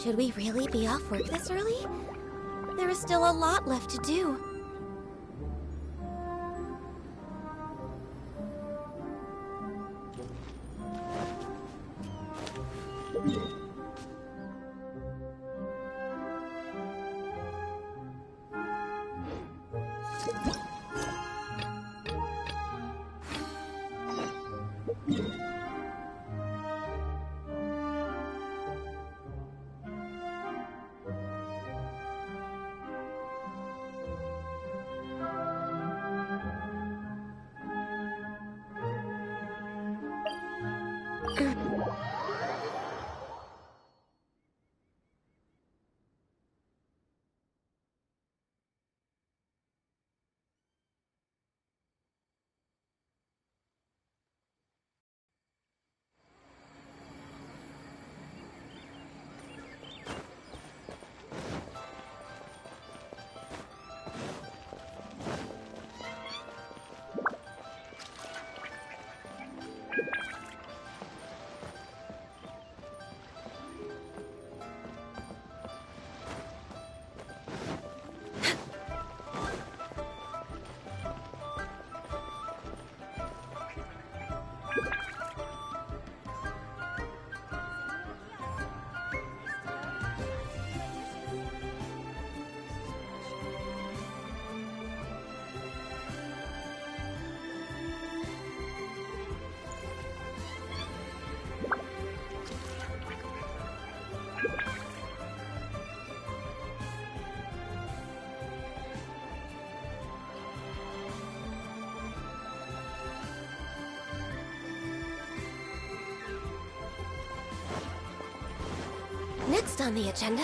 Should we really be off work this early? There is still a lot left to do. Next on the agenda...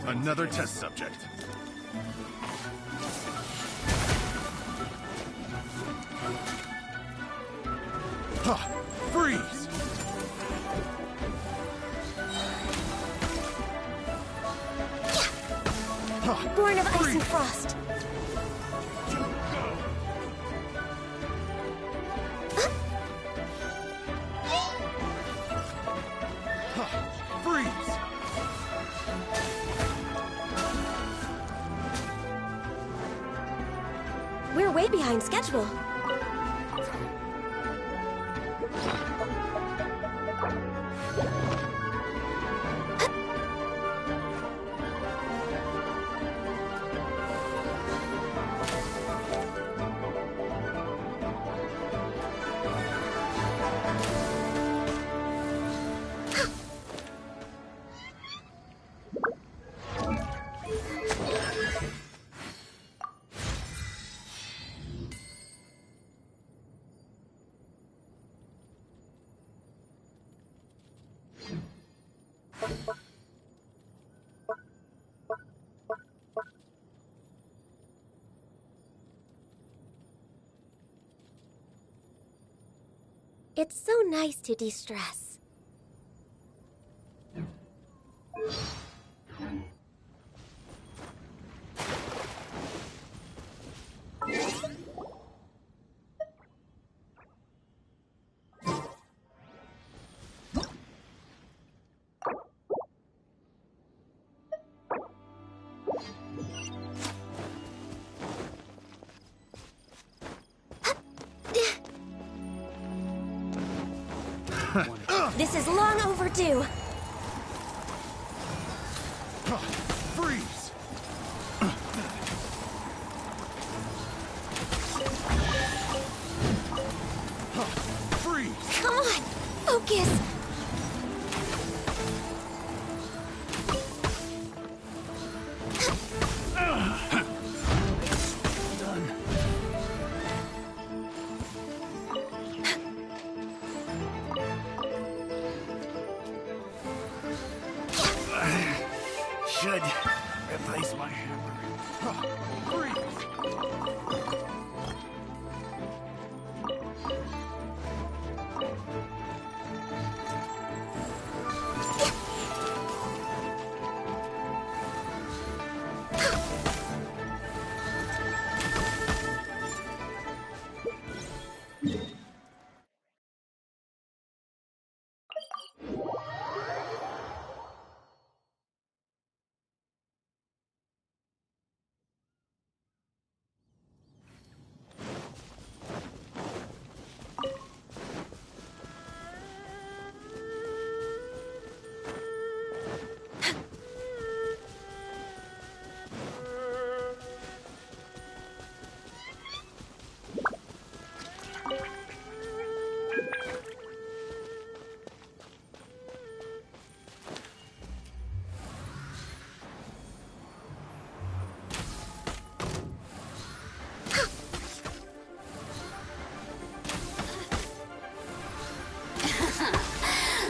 Another test subject. Huh. Freeze! Huh. Born of ice and frost. Freeze! We're way behind schedule. It's so nice to de-stress. This is long overdue. Freeze! Freeze! Come on, focus. Should replace my hammer. Freeze!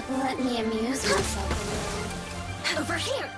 Let me amuse myself a little. Over here.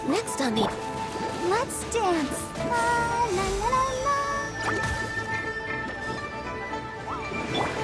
Next on the... Let's dance. La la la la la.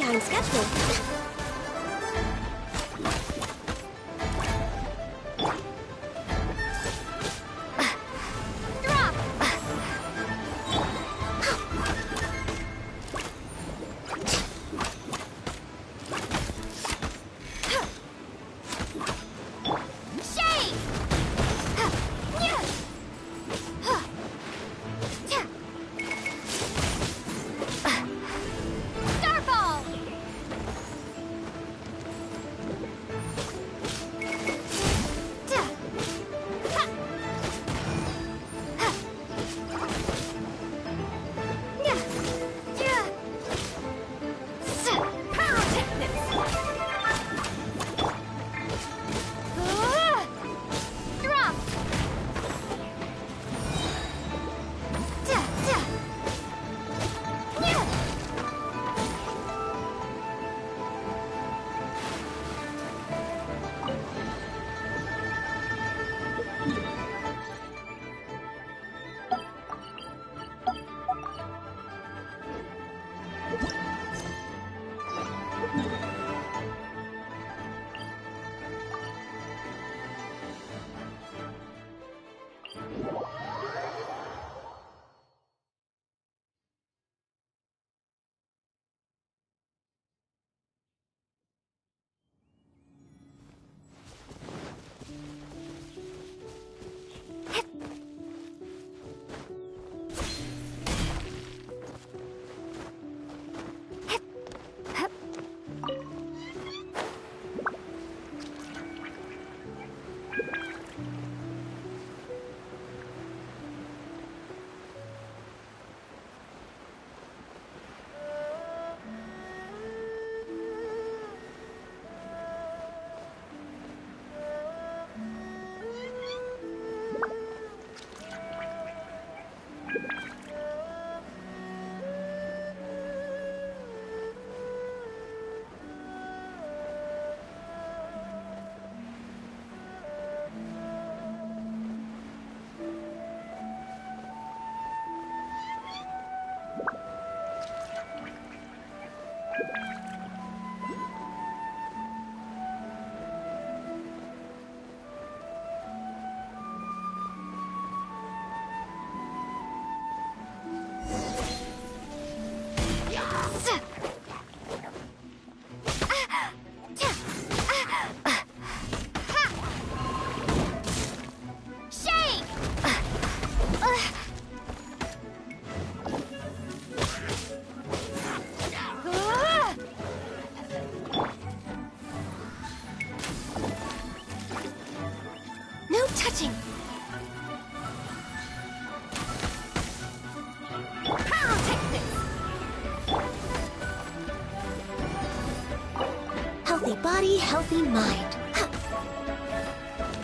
behind schedule. Healthy body, healthy mind.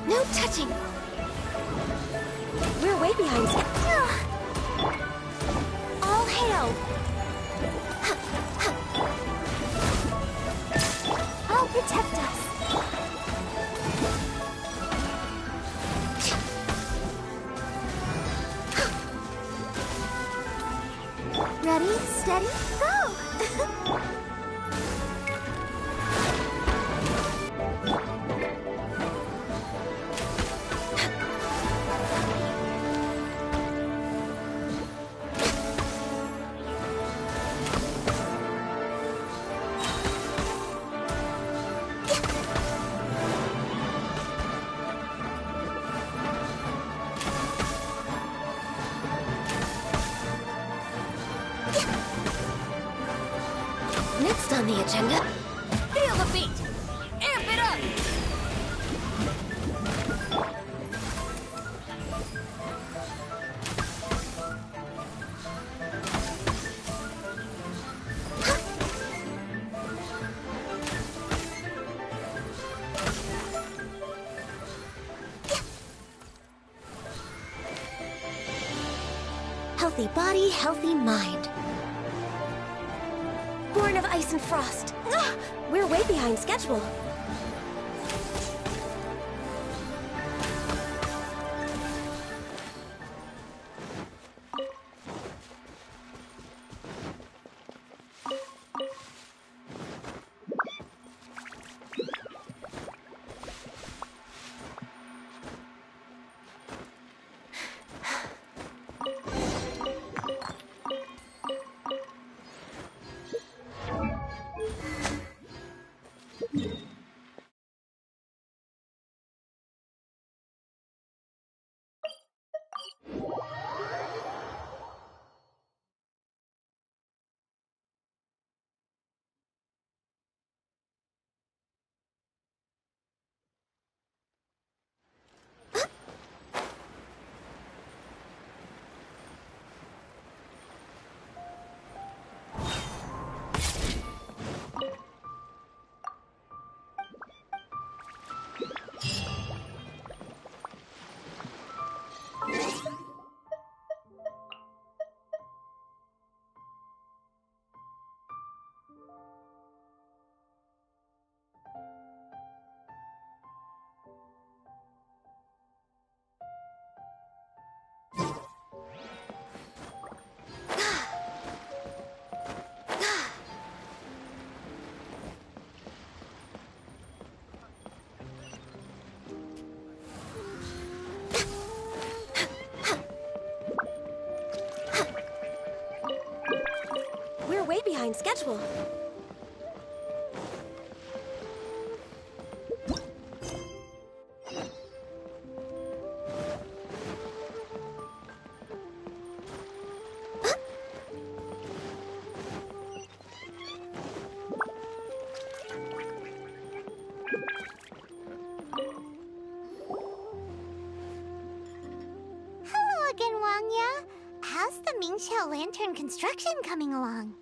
No touching. We're way behind. All hail. I'll protect us. Ready, steady, go! Next on the agenda, feel the beat! Amp it up! Healthy body, healthy mind. Born of ice and frost. We're way behind schedule. schedule. Hello again, Wangya. How's the Mingxiao Lantern construction coming along?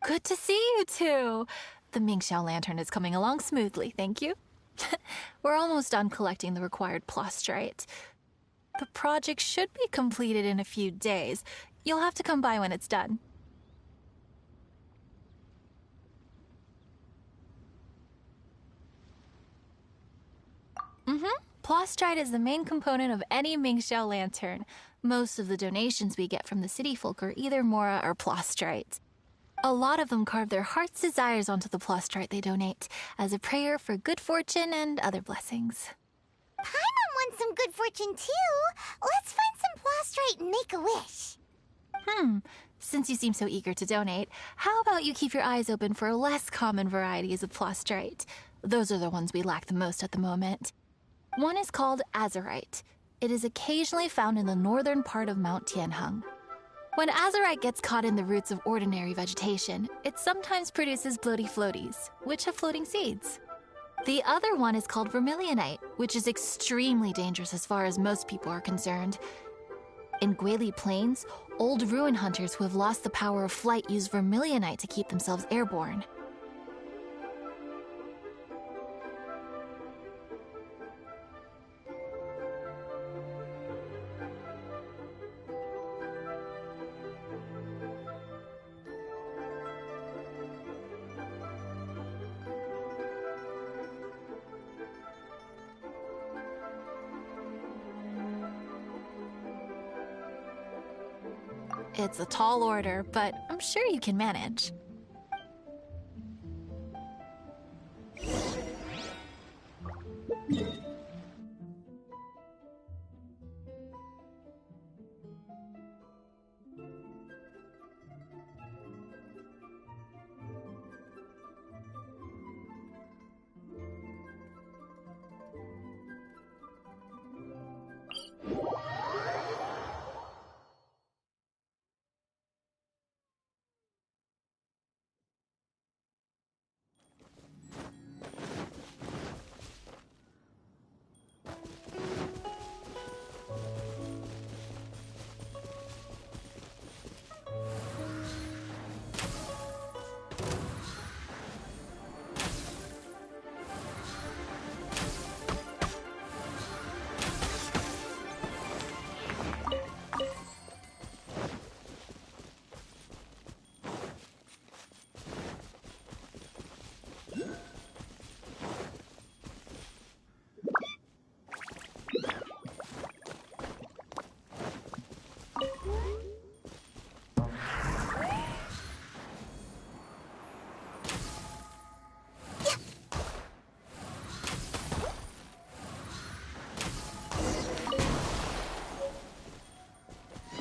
Good to see you two. The Mingxiao Lantern is coming along smoothly, thank you. We're almost done collecting the required plastrite. The project should be completed in a few days. You'll have to come by when it's done. Plastrite is the main component of any Mingxiao Lantern. Most of the donations we get from the city folk are either Mora or plastrite. A lot of them carve their heart's desires onto the plastrite they donate, as a prayer for good fortune and other blessings. Paimon wants some good fortune too. Let's find some plastrite and make a wish. Since you seem so eager to donate, how about you keep your eyes open for less common varieties of plastrite? Those are the ones we lack the most at the moment. One is called azurite. It is occasionally found in the northern part of Mount Tianheng. When azurite gets caught in the roots of ordinary vegetation, it sometimes produces bloaty floaties, which have floating seeds. The other one is called vermilionite, which is extremely dangerous as far as most people are concerned. In Guili Plains, old ruin hunters who have lost the power of flight use vermilionite to keep themselves airborne. It's a tall order, but I'm sure you can manage.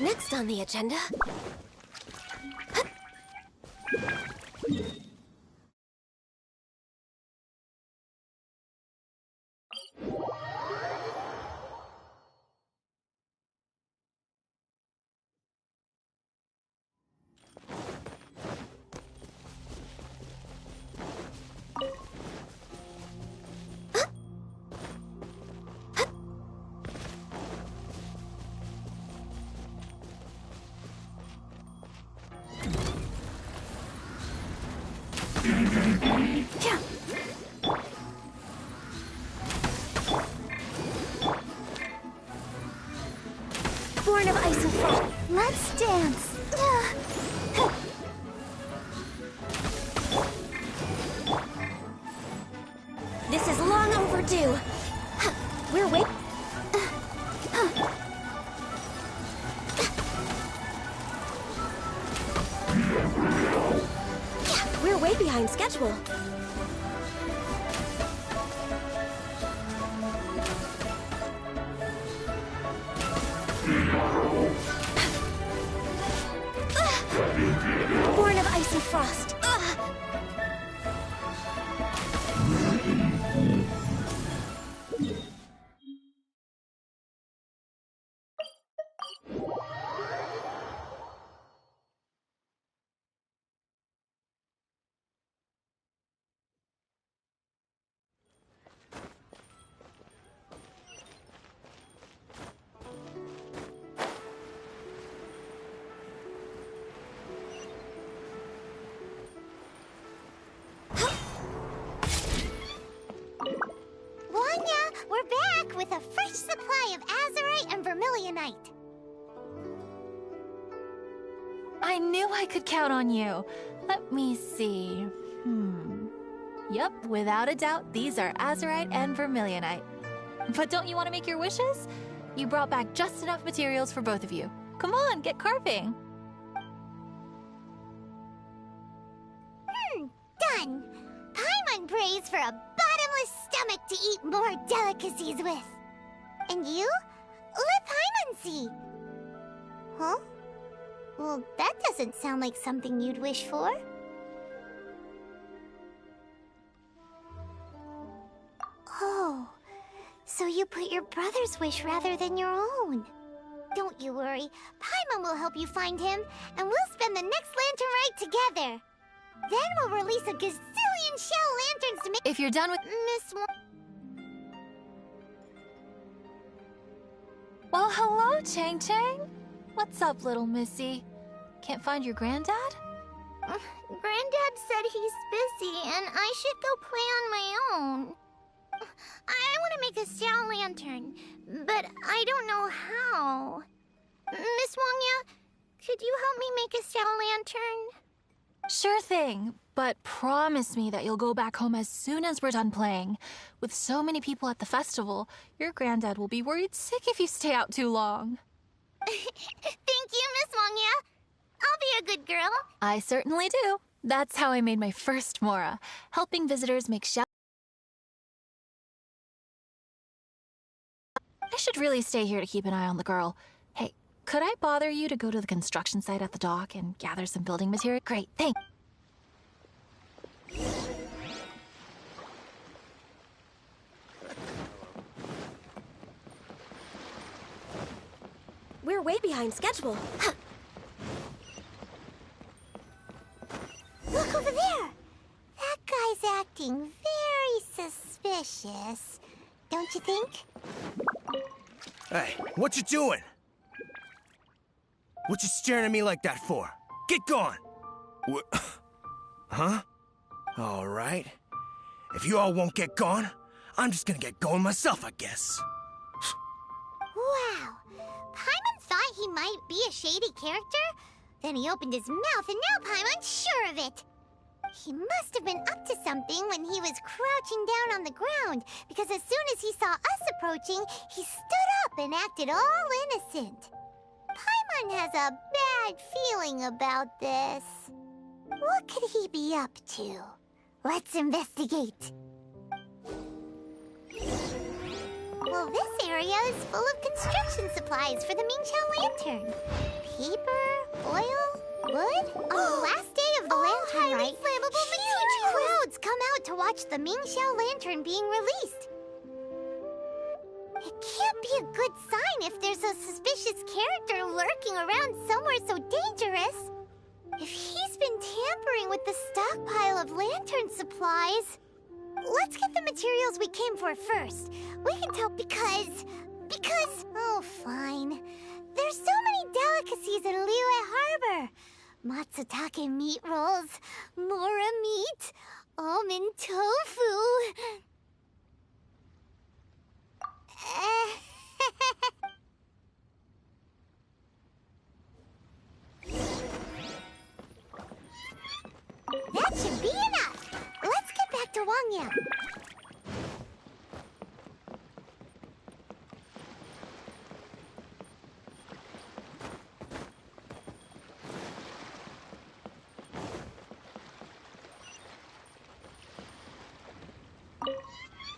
Next on the agenda... Born of ice and frost. Let's dance. This is long overdue. We're wait. We're way behind schedule. frost. Ugh. Wanya, we're back with a fresh supply of azurite and vermilionite. I knew I could count on you. Let me see. Yep, without a doubt, these are azurite and vermilionite. But don't you want to make your wishes? You brought back just enough materials for both of you. Come on, get carving. Done. Paimon prays for a bottomless stomach to eat more delicacies with. And you? Let Paimon see. Huh? Well, that doesn't sound like something you'd wish for. Oh, so you put your brother's wish rather than your own. Don't you worry. Paimon will help you find him, and we'll spend the next lantern rite together. Then we'll release a gazillion shell lanterns to make— If you're done with— Well, hello, Chang Chang. What's up, little missy? Can't find your granddad? Granddad said he's busy, and I should go play on my own. I want to make a shell lantern, but I don't know how. Miss Wangya, could you help me make a shell lantern? Sure thing, but promise me that you'll go back home as soon as we're done playing. With so many people at the festival, your granddad will be worried sick if you stay out too long. Thank you, Miss Wangya. I'll be a good girl. I certainly do. That's how I made my first Mora, helping visitors make shell. I should really stay here to keep an eye on the girl. Hey, could I bother you to go to the construction site at the dock and gather some building material? Great, thanks. We're way behind schedule. Look over there. That guy's acting very suspicious. Don't you think? Hey, what you doing? What you staring at me like that for? Get gone! What? Huh? All right. If you all won't get gone, I'm just gonna get going myself, I guess. Wow. Paimon thought he might be a shady character. Then he opened his mouth, and now Paimon's sure of it. He must have been up to something when he was crouching down on the ground, because as soon as he saw us approaching, he stood up and acted all innocent. Paimon has a bad feeling about this. What could he be up to? Let's investigate. Well, this area is full of construction supplies for the Mingqiao lantern. Paper, oil, wood. On the last day of the lantern rite, huge crowds come out to watch the Mingqiao lantern being released. It can't be a good sign if there's a suspicious character lurking around somewhere so dangerous. If he's been tampering with the stockpile of lantern supplies, let's get the materials we came for first. We can tell because... Oh, fine. There's so many delicacies at Liyue Harbor. Matsutake meat rolls, Mora meat, almond tofu. That should be enough. Let's get back to Wangya.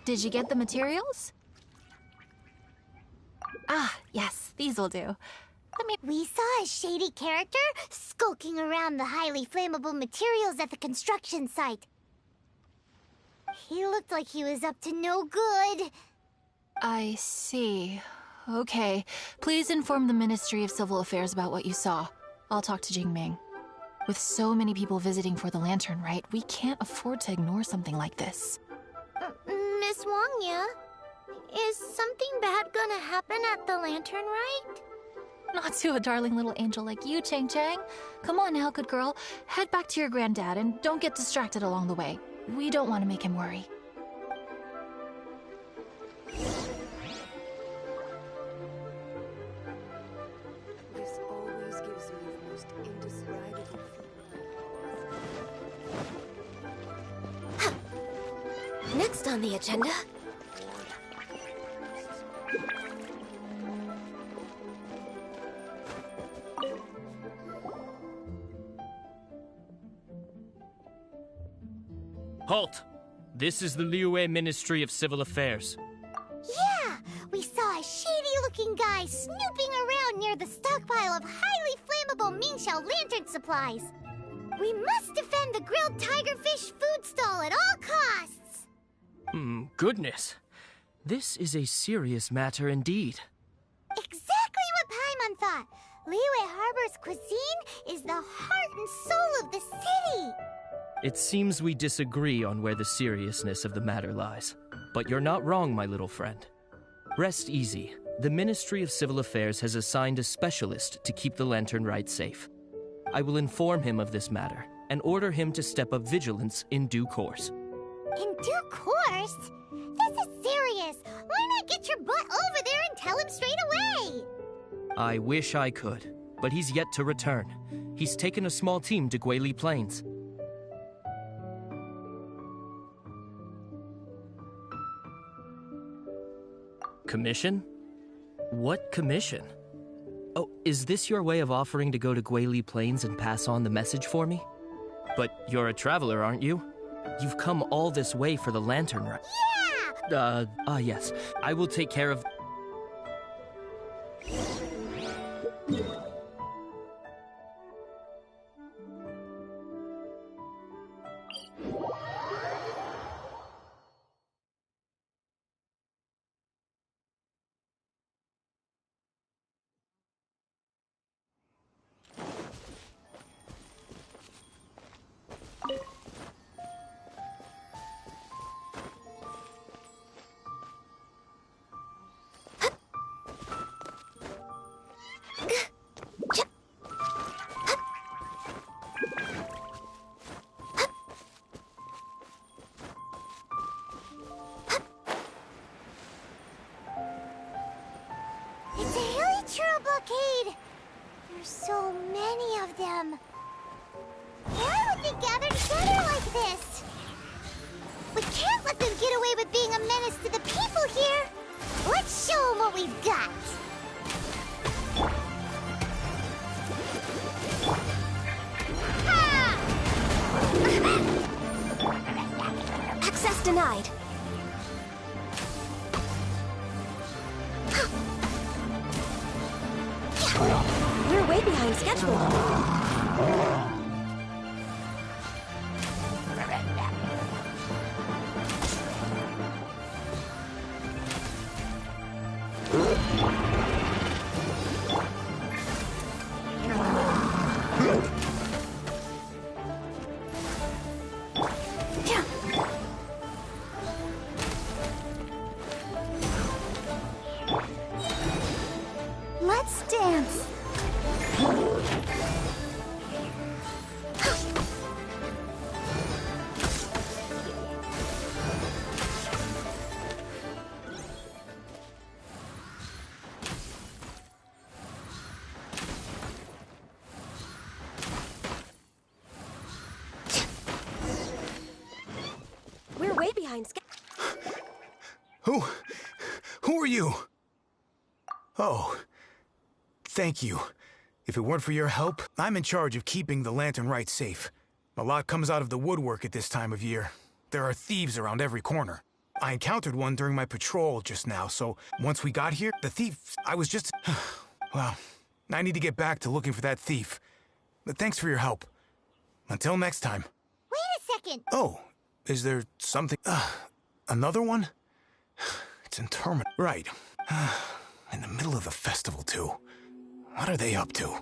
Did you get the materials? Ah, yes, these will do. We saw a shady character skulking around the highly flammable materials at the construction site. He looked like he was up to no good. I see. Okay. Please inform the Ministry of Civil Affairs about what you saw. I'll talk to Jingming. With so many people visiting for the Lantern Rite, we can't afford to ignore something like this. Miss Wangya, is something bad gonna happen at the Lantern Rite? Not to a darling little angel like you, Chang Chang. Come on now, good girl. Head back to your granddad and don't get distracted along the way. We don't want to make him worry. This always gives me the most indescribable feeling. Next on the agenda... Halt! This is the Liyue Ministry of Civil Affairs. Yeah, we saw a shady-looking guy snooping around near the stockpile of highly flammable Mingxiao lantern supplies. We must defend the grilled tigerfish food stall at all costs! Goodness. This is a serious matter indeed. Exactly what Paimon thought. Liyue Harbor's cuisine is the heart and soul of the city. It seems we disagree on where the seriousness of the matter lies. But you're not wrong, my little friend. Rest easy. The Ministry of Civil Affairs has assigned a specialist to keep the Lantern Rite safe. I will inform him of this matter and order him to step up vigilance in due course. In due course? This is serious. Why not get your butt over there and tell him straight away? I wish I could, but he's yet to return. He's taken a small team to Guili Plains. Commission? What commission? Oh, is this your way of offering to go to Guili Plains and pass on the message for me? But you're a traveler, aren't you? You've come all this way for the Lantern Rite. Yeah! Yes. I will take care of... It's a Hilichurl blockade! There's so many of them. Why would they gather together like this? We can't let them get away with being a menace to the people here! Let's show them what we've got! Access denied. We're way behind schedule. Let's dance! We're way behind schedule. Who are you? Oh, thank you. If it weren't for your help, I'm in charge of keeping the Lantern Rite safe. A lot comes out of the woodwork at this time of year. There are thieves around every corner. I encountered one during my patrol just now, so once we got here, the thief, I was just... Well, I need to get back to looking for that thief. But thanks for your help. Until next time. Wait a second. Oh, is there something... another one? It's interminable. Right. In the middle of the festival, too. What are they up to?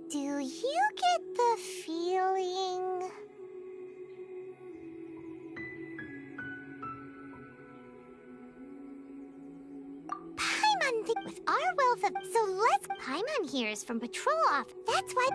Do you get the feeling... Paimon with our wealth of... So let's... Paimon here is from Patrol Off. That's why...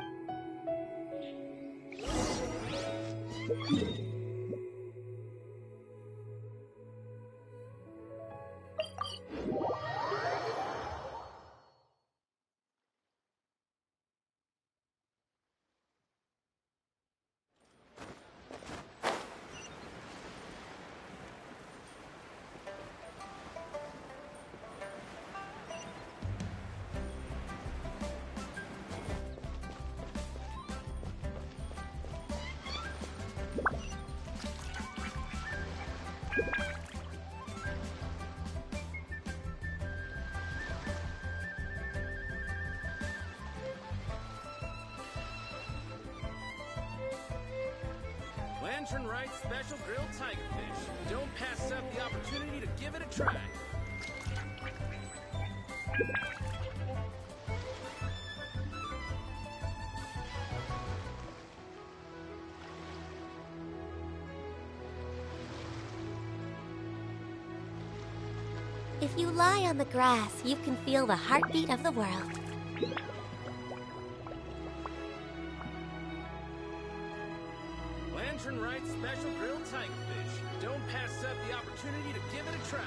Lantern Rite Special Grilled Tigerfish. Don't pass up the opportunity to give it a try. If you lie on the grass, you can feel the heartbeat of the world. Lantern Rite Special Grilled Tigerfish. Don't pass up the opportunity to give it a try.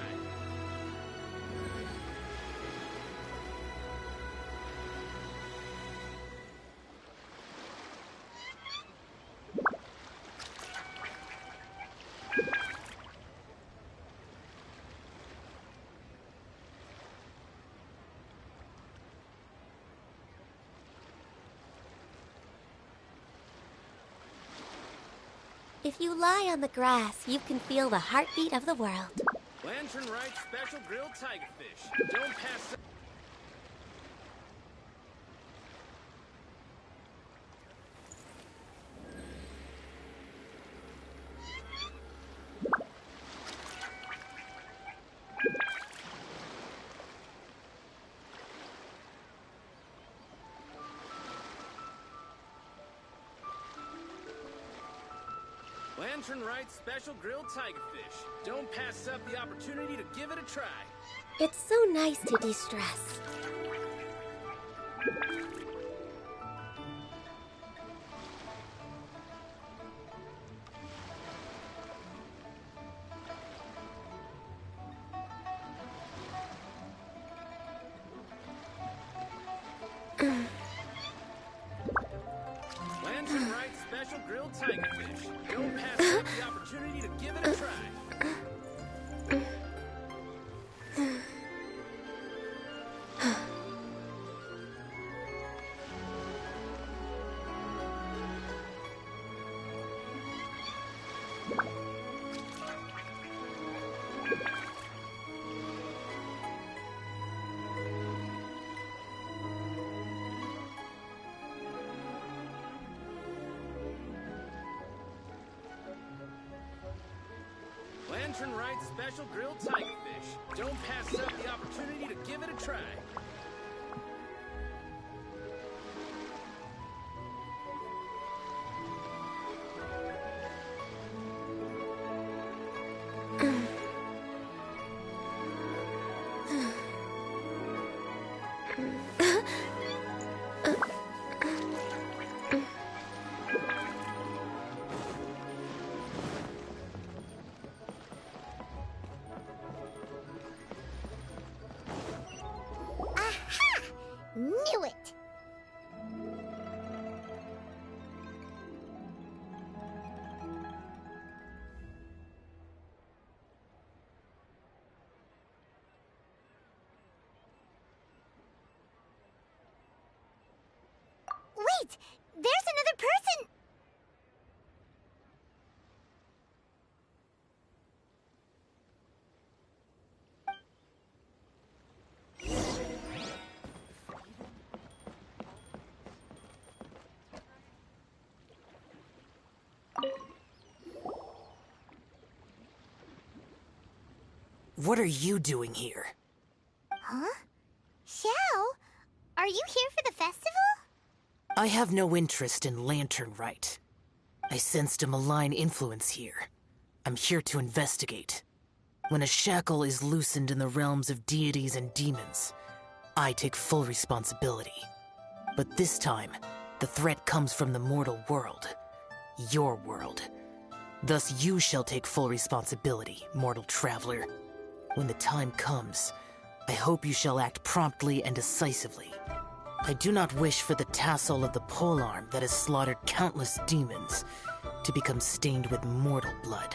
If you lie on the grass, you can feel the heartbeat of the world. Lantern Rite Special Grilled Tigerfish. Don't pass up. Lantern Rite Special Grilled Tigerfish. Don't pass up the opportunity to give it a try. It's so nice to de-stress. Lantern Rite Special Grilled Tigerfish. Don't pass up the opportunity to give it a try. Lantern Rite Special Grilled Tigerfish. Don't pass up the opportunity to give it a try. Aha! Knew it! Wait! There's another person! What are you doing here? Huh? Xiao, are you here for the festival? I have no interest in Lantern Rite. I sensed a malign influence here. I'm here to investigate. When a shackle is loosened in the realms of deities and demons, I take full responsibility. But this time, the threat comes from the mortal world. Your world. Thus you shall take full responsibility, mortal traveler. When the time comes, I hope you shall act promptly and decisively. I do not wish for the tassel of the polearm that has slaughtered countless demons to become stained with mortal blood.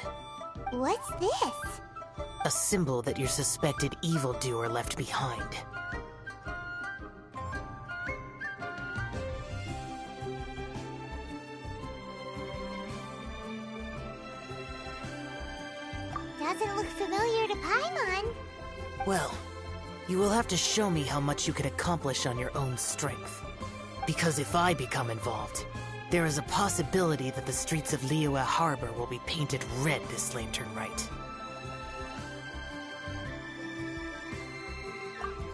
What's this? A symbol that your suspected evildoer left behind. Doesn't look familiar to Paimon. Well, you will have to show me how much you can accomplish on your own strength. Because if I become involved, there is a possibility that the streets of Liyue Harbor will be painted red this Lantern Rite.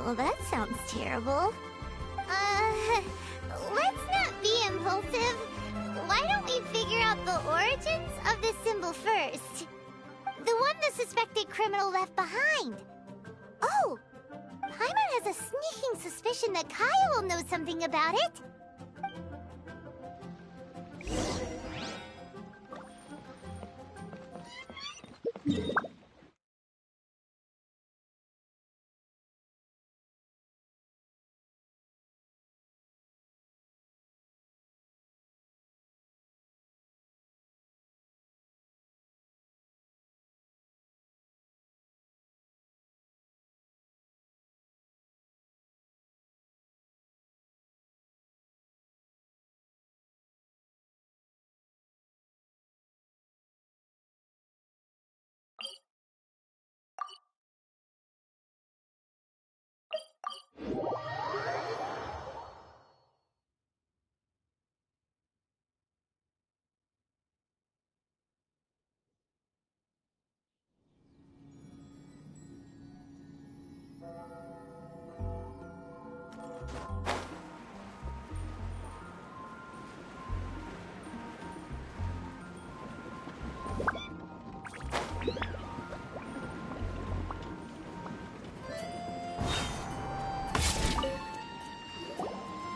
Well, that sounds terrible. Let's not be impulsive. Why don't we figure out the origins of this symbol first? The one the suspected criminal left behind. Oh! Paimon has a sneaking suspicion that Kaya will know something about it.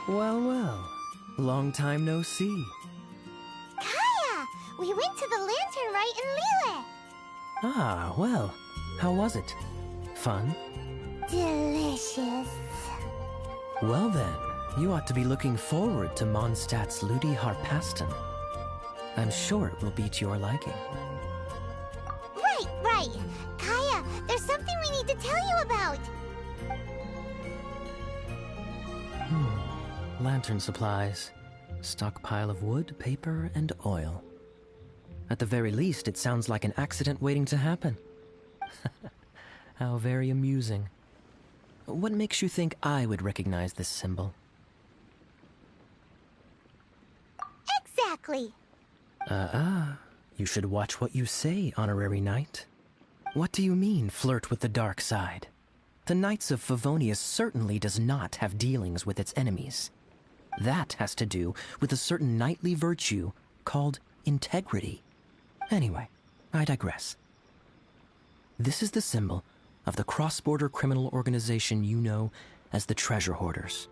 Well, well. Long time no see. Kaya! We went to the Lantern Rite in Liyue. Ah, well. How was it? Fun? Delicious. Well then, you ought to be looking forward to Mondstadt's Ludi Harpasten. I'm sure it will be to your liking. Right. Kaya, there's something we need to tell you about. Lantern supplies. Stockpile of wood, paper, and oil. At the very least, it sounds like an accident waiting to happen. How very amusing. What makes you think I would recognize this symbol? Exactly. You should watch what you say, honorary knight. What do you mean, flirt with the dark side? The Knights of Favonius certainly does not have dealings with its enemies. That has to do with a certain knightly virtue called integrity. Anyway, I digress. This is the symbol of the cross-border criminal organization you know as the Treasure Hoarders.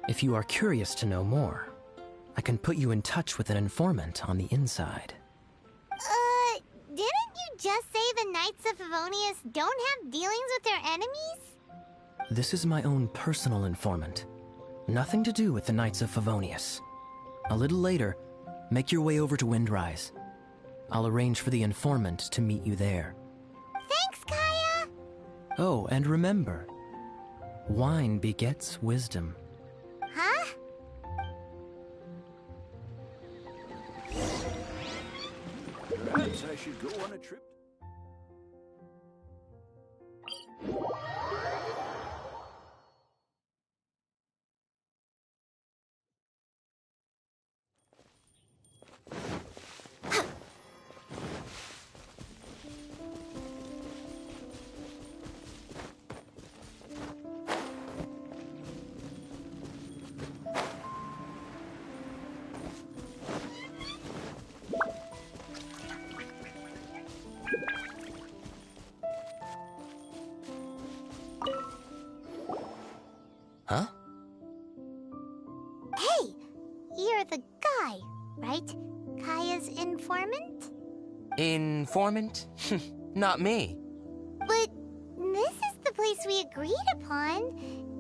If you are curious to know more, I can put you in touch with an informant on the inside. Didn't you just say the Knights of Favonius don't have dealings with their enemies? This is my own personal informant. Nothing to do with the Knights of Favonius. A little later, make your way over to Windrise. I'll arrange for the informant to meet you there. Thanks, Kaya! Oh, and remember, wine begets wisdom. Huh? Perhaps I should go on a trip. Informant? Not me. But this is the place we agreed upon,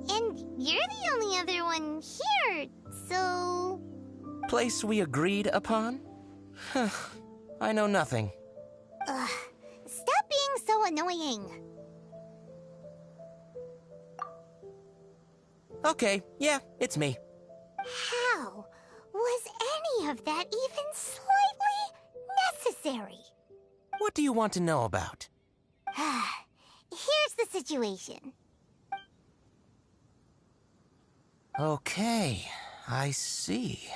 and you're the only other one here, so... Place we agreed upon? I know nothing. Ugh, stop being so annoying. Okay, yeah, it's me. How was any of that even slightly necessary? What do you want to know about? Here's the situation. Okay, I see.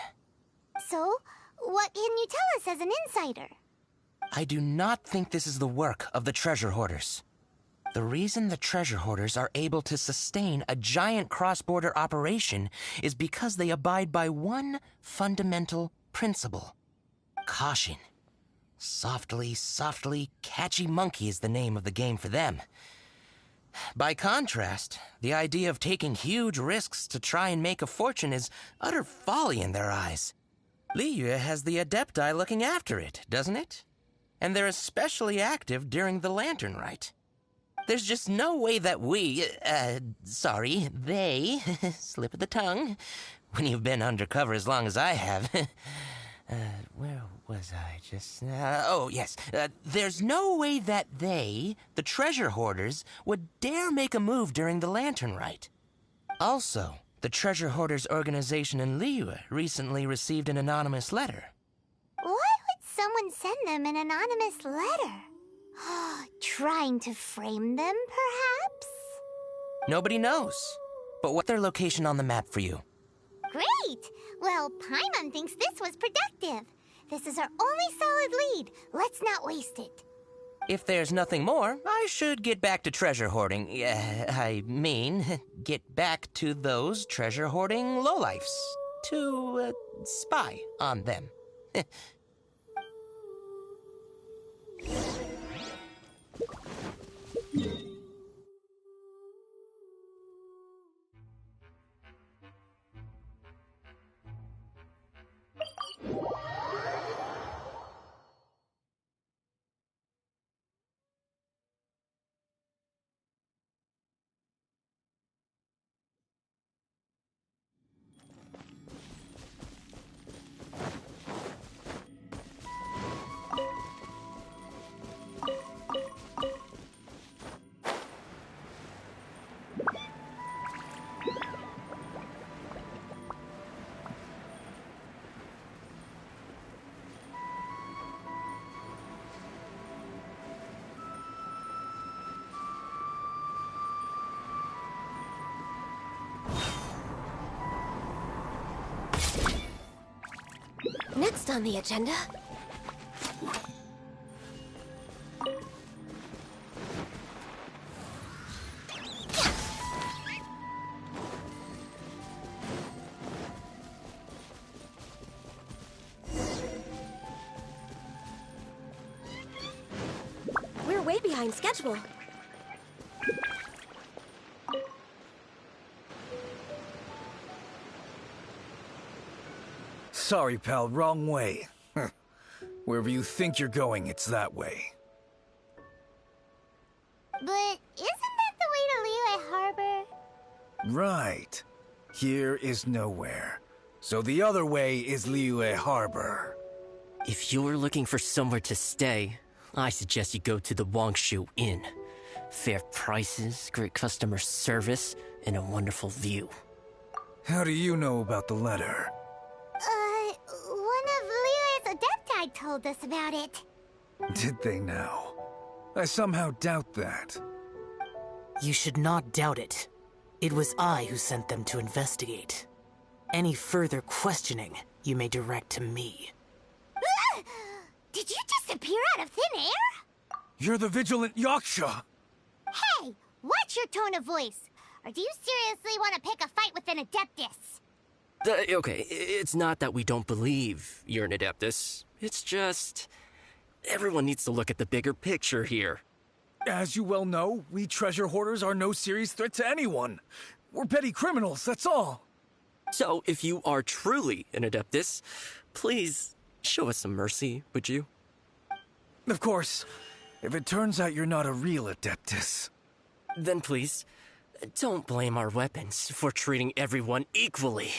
So, what can you tell us as an insider? I do not think this is the work of the treasure hoarders. The reason the treasure hoarders are able to sustain a giant cross-border operation is because they abide by one fundamental principle. Caution. Softly, softly, catchy monkey is the name of the game for them. By contrast, the idea of taking huge risks to try and make a fortune is utter folly in their eyes. Liyue has the Adepti looking after it, doesn't it? And they're especially active during the Lantern Rite. There's just no way that they, slip of the tongue, when you've been undercover as long as I have. Where was I just now? Oh, yes. There's no way that they, the treasure hoarders, would dare make a move during the Lantern Rite. Also, the treasure hoarders organization in Liyue recently received an anonymous letter. Why would someone send them an anonymous letter? Trying to frame them, perhaps? Nobody knows. But what's their location on the map for you? Great! Well, Paimon thinks this was productive. This is our only solid lead. Let's not waste it. If there's nothing more, I should get back to treasure hoarding. Get back to those treasure hoarding lowlifes. To, spy on them. Next on the agenda... We're way behind schedule. Sorry, pal, wrong way. Wherever you think you're going, it's that way. But isn't that the way to Liyue Harbor? Right. Here is nowhere. So the other way is Liyue Harbor. If you're looking for somewhere to stay, I suggest you go to the Wangshu Inn. Fair prices, great customer service, and a wonderful view. How do you know about the letter? One of Liyue's Adepti told us about it. Did they now? I somehow doubt that. You should not doubt it. It was I who sent them to investigate. Any further questioning, you may direct to me. Did you just appear out of thin air? You're the vigilant Yaksha! Hey, watch your tone of voice. Or do you seriously want to pick a fight with an Adeptus? Okay, it's not that we don't believe you're an Adeptus. It's just... everyone needs to look at the bigger picture here. As you well know, we treasure hoarders are no serious threat to anyone. We're petty criminals, that's all. So, if you are truly an Adeptus, please show us some mercy, would you? Of course, if it turns out you're not a real Adeptus. Then please, don't blame our weapons for treating everyone equally.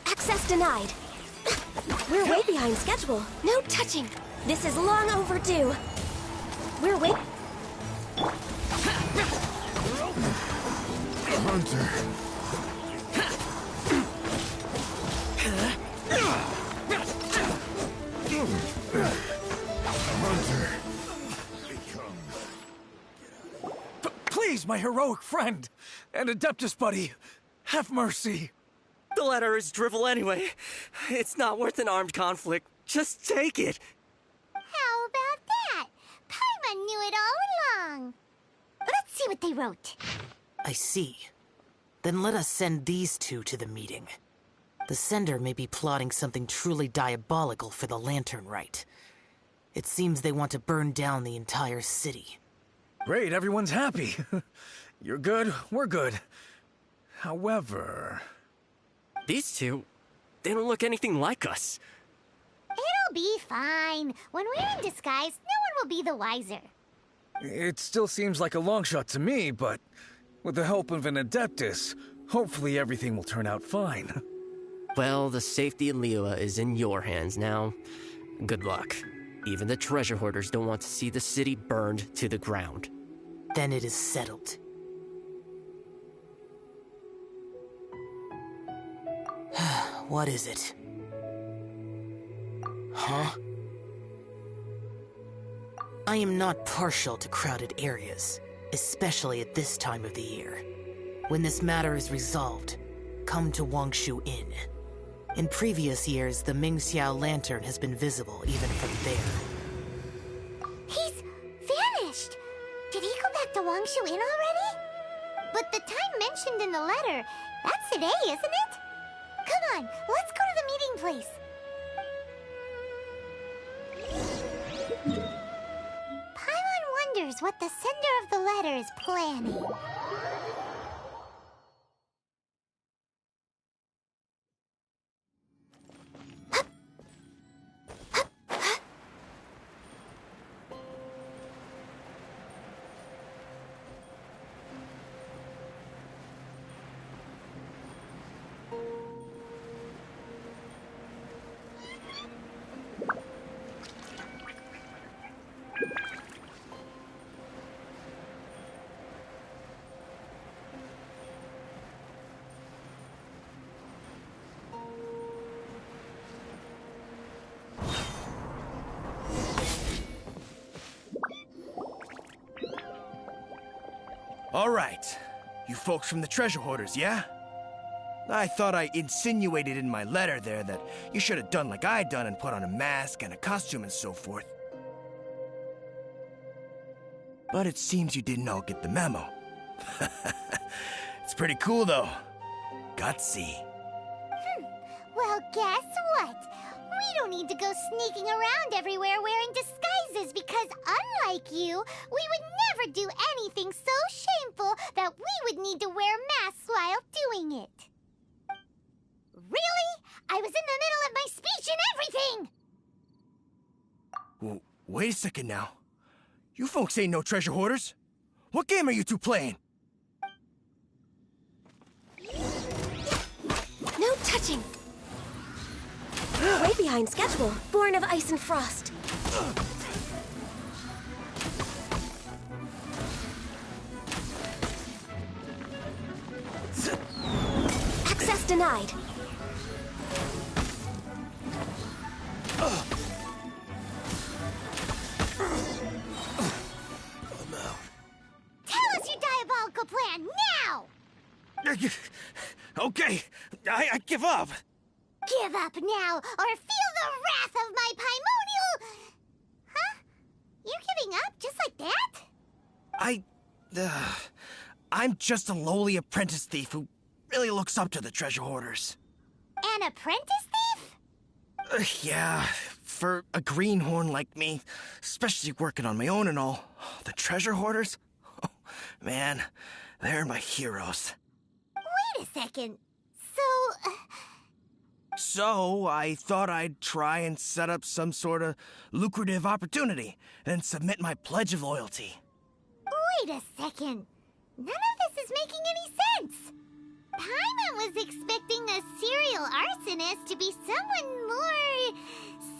Access denied. We're way behind schedule. No touching. This is long overdue. We're way... Hunter. Hunter. Please, my heroic friend and Adeptus buddy, have mercy. The letter is drivel anyway. It's not worth an armed conflict. Just take it. How about that? Paimon knew it all along. Let's see what they wrote. I see. Then let us send these two to the meeting. The sender may be plotting something truly diabolical for the Lantern Rite. It seems they want to burn down the entire city. Great, everyone's happy. You're good, we're good. However... These two, they don't look anything like us. It'll be fine. When we're in disguise, no one will be the wiser. It still seems like a long shot to me, but with the help of an Adeptus, hopefully everything will turn out fine. Well, the safety of Liyue is in your hands now. Good luck. Even the treasure hoarders don't want to see the city burned to the ground. Then it is settled. What is it? Huh? I am not partial to crowded areas, especially at this time of the year. When this matter is resolved, come to Wangshu Inn. In previous years, the Mingxiao lantern has been visible even from there. He's vanished! Did he go back to Wangshu Inn already? But the time mentioned in the letter, that's today, isn't it? Come on, let's go to the meeting place. Paimon wonders what the sender of the letter is planning. All right. You folks from the treasure hoarders, yeah? I thought I insinuated in my letter there that you should have done like I done and put on a mask and a costume and so forth. But it seems you didn't all get the memo. It's pretty cool, though. Gutsy. Well, guess what? We don't need to go sneaking around everywhere wearing disguises because, unlike you, we would never do anything so shameful that we would need to wear masks while doing it. Really? I was in the middle of my speech and everything! Well, wait a second now. You folks ain't no treasure hoarders. What game are you two playing? No touching. We're way behind schedule. Born of ice and frost. Access denied. Tell us your diabolical plan, now! Okay, I give up. Give up now, or feel the wrath of my Paimonial... Huh? You're giving up just like that? I'm just a lowly apprentice thief who really looks up to the treasure hoarders. An apprentice thief? Yeah, for a greenhorn like me, especially working on my own and all, the treasure hoarders? Oh, man, they're my heroes. Wait a second. So... So, I thought I'd try and set up some sort of lucrative opportunity, and submit my pledge of loyalty. Wait a second. None of this is making any sense. Paimon was expecting the serial arsonist to be someone more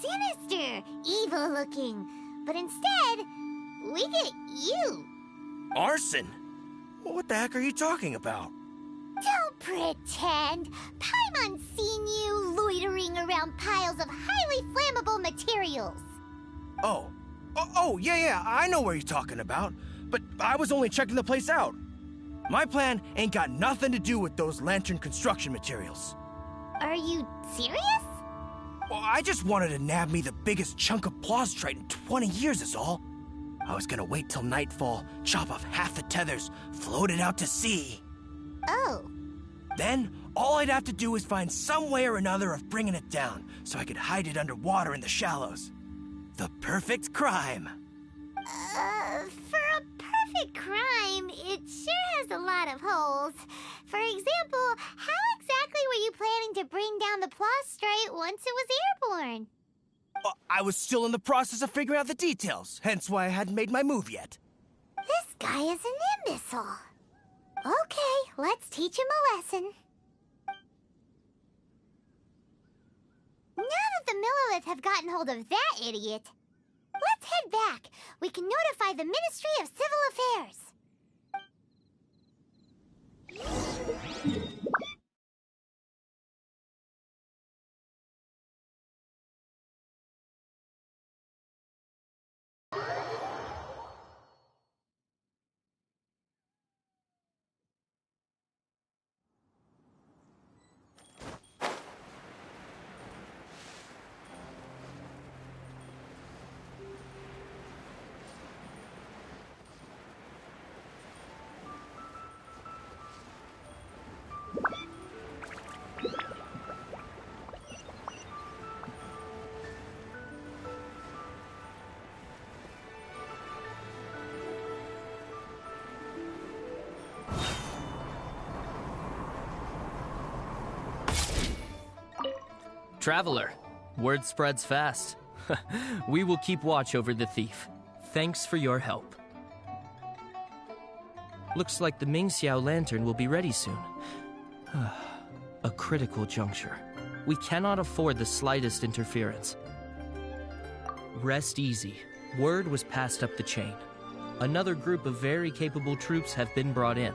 sinister, evil-looking. But instead, we get you. Arson? What the heck are you talking about? Don't pretend. Paimon's seen you loitering around piles of highly flammable materials. Oh, yeah, I know what you're talking about. But I was only checking the place out. My plan ain't got nothing to do with those lantern construction materials. Are you serious? Well, I just wanted to nab me the biggest chunk of plastrite in 20 years is all. I was gonna wait till nightfall, chop off half the tethers, float it out to sea. Oh. Then, all I'd have to do is find some way or another of bringing it down, so I could hide it underwater in the shallows. The perfect crime. For a perfect crime, it sure has a lot of holes. For example, how exactly were you planning to bring down the plastrite once it was airborne? I was still in the process of figuring out the details, hence why I hadn't made my move yet. This guy is an imbecile. Okay, let's teach him a lesson. None of the Millelith have gotten hold of that idiot. Let's head back. We can notify the Ministry of Civil Affairs. Traveler, word spreads fast. We will keep watch over the thief. Thanks for your help. Looks like the Mingxiao lantern will be ready soon. A critical juncture. We cannot afford the slightest interference. Rest easy. Word was passed up the chain. Another group of very capable troops have been brought in.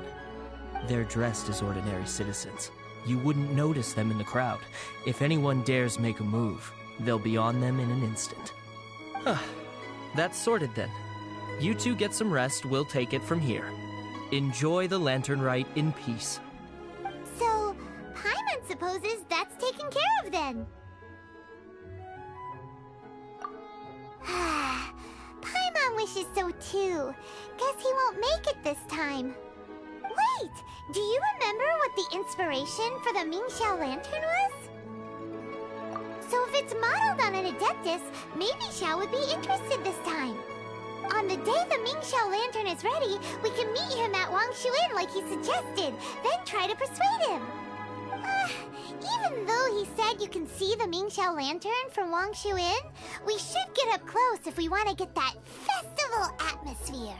They're dressed as ordinary citizens. You wouldn't notice them in the crowd. If anyone dares make a move, they'll be on them in an instant. That's sorted then. You two get some rest, we'll take it from here. Enjoy the lantern rite in peace. So, Paimon supposes that's taken care of then. Paimon wishes so too. Guess he won't make it this time. Wait! Do you remember what the inspiration for the Mingxiao lantern was? So if it's modeled on an Adeptus, maybe Xiao would be interested this time. On the day the Mingxiao lantern is ready, we can meet him at Wangshu Inn like he suggested, then try to persuade him. Even though he said you can see the Mingxiao lantern from Wangshu Inn, we should get up close if we want to get that festival atmosphere.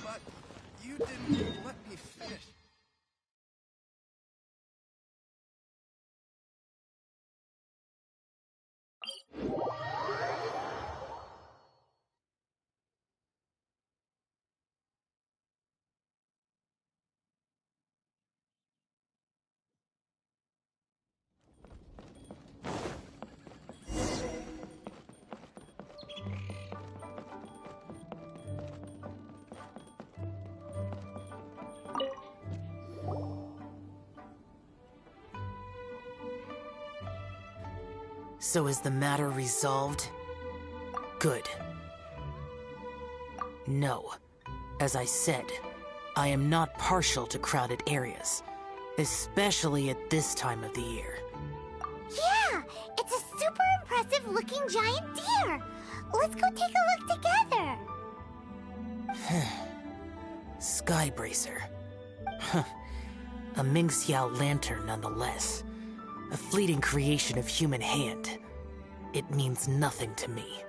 But you didn't let me finish. So is the matter resolved? Good. No. As I said, I am not partial to crowded areas, especially at this time of the year. Yeah, it's a super impressive looking giant deer. Let's go take a look together. Skybracer. Huh. A Mingxiao lantern nonetheless. A fleeting creation of human hand. It means nothing to me.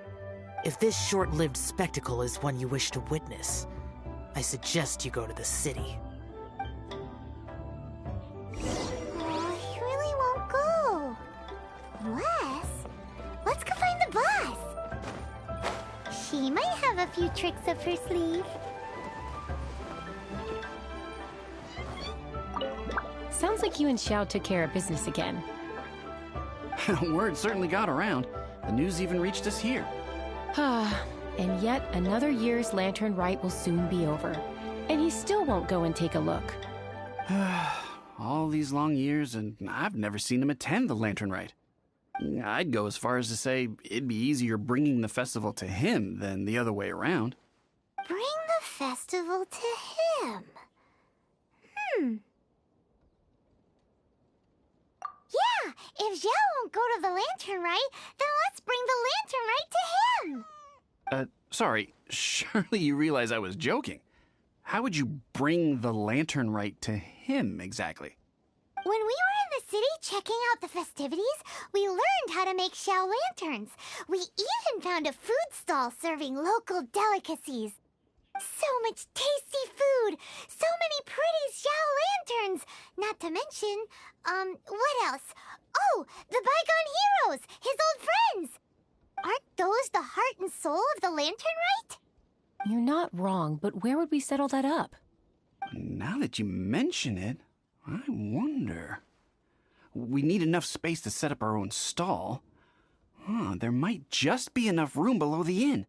If this short-lived spectacle is one you wish to witness, I suggest you go to the city. Oh, he really won't go. Unless... let's go find the boss. She might have a few tricks up her sleeve. Sounds like you and Xiao took care of business again. Word certainly got around. The news even reached us here. And yet another year's Lantern Rite will soon be over. And he still won't go and take a look. All these long years, and I've never seen him attend the Lantern Rite. I'd go as far as to say it'd be easier bringing the festival to him than the other way around. Bring the festival to him. Yeah, if Xiao won't go to the Lantern Rite, then let's bring the Lantern Rite to him. Sorry, surely you realize I was joking. How would you bring the Lantern Rite to him, exactly? When we were in the city checking out the festivities, we learned how to make Xiao lanterns. We even found a food stall serving local delicacies. So much tasty food! So many pretty Xiao lanterns! Not to mention, what else? Oh, the Bygone Heroes! His old friends! Aren't those the heart and soul of the Lantern Rite? You're not wrong, but where would we settle that up? Now that you mention it, I wonder. We need enough space to set up our own stall. There might just be enough room below the inn.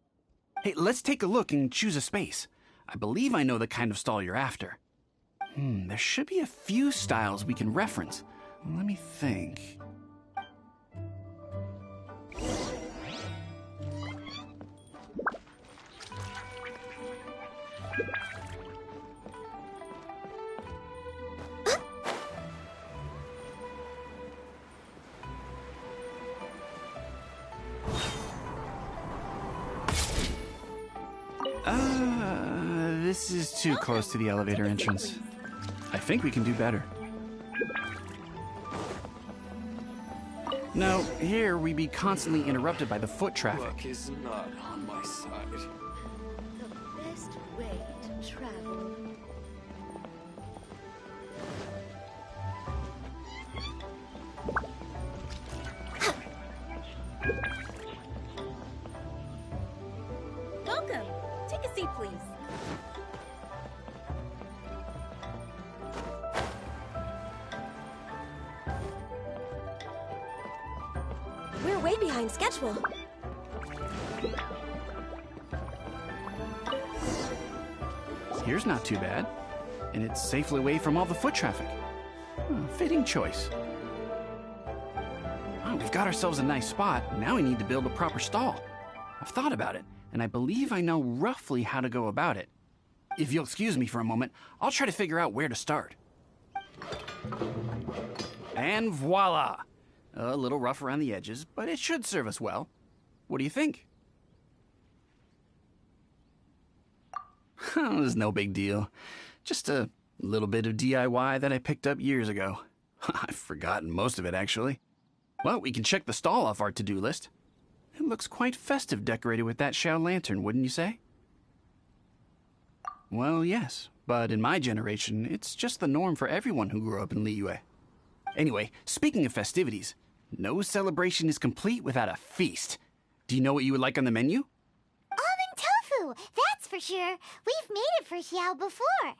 Hey, let's take a look and choose a space. I believe I know the kind of stall you're after. There should be a few styles we can reference. Let me think. This is too close to the elevator entrance. I think we can do better. No, here we'd be constantly interrupted by the foot traffic. Luck is not on my side. The best way to travel. Welcome. Take a seat, please. We're way behind schedule. Here's not too bad. And it's safely away from all the foot traffic. Fitting choice. We've got ourselves a nice spot. Now we need to build a proper stall. I've thought about it, and I believe I know roughly how to go about it. If you'll excuse me for a moment, I'll try to figure out where to start. And voila! A little rough around the edges, but it should serve us well. What do you think? It was no big deal. Just a little bit of DIY that I picked up years ago. I've forgotten most of it, actually. Well, we can check the stall off our to-do list. It looks quite festive decorated with that Xiao lantern, wouldn't you say? Well, yes, but in my generation, it's just the norm for everyone who grew up in Liyue. Anyway, speaking of festivities, no celebration is complete without a feast. Do you know what you would like on the menu? Almond tofu! That's for sure. We've made it for Xiao before.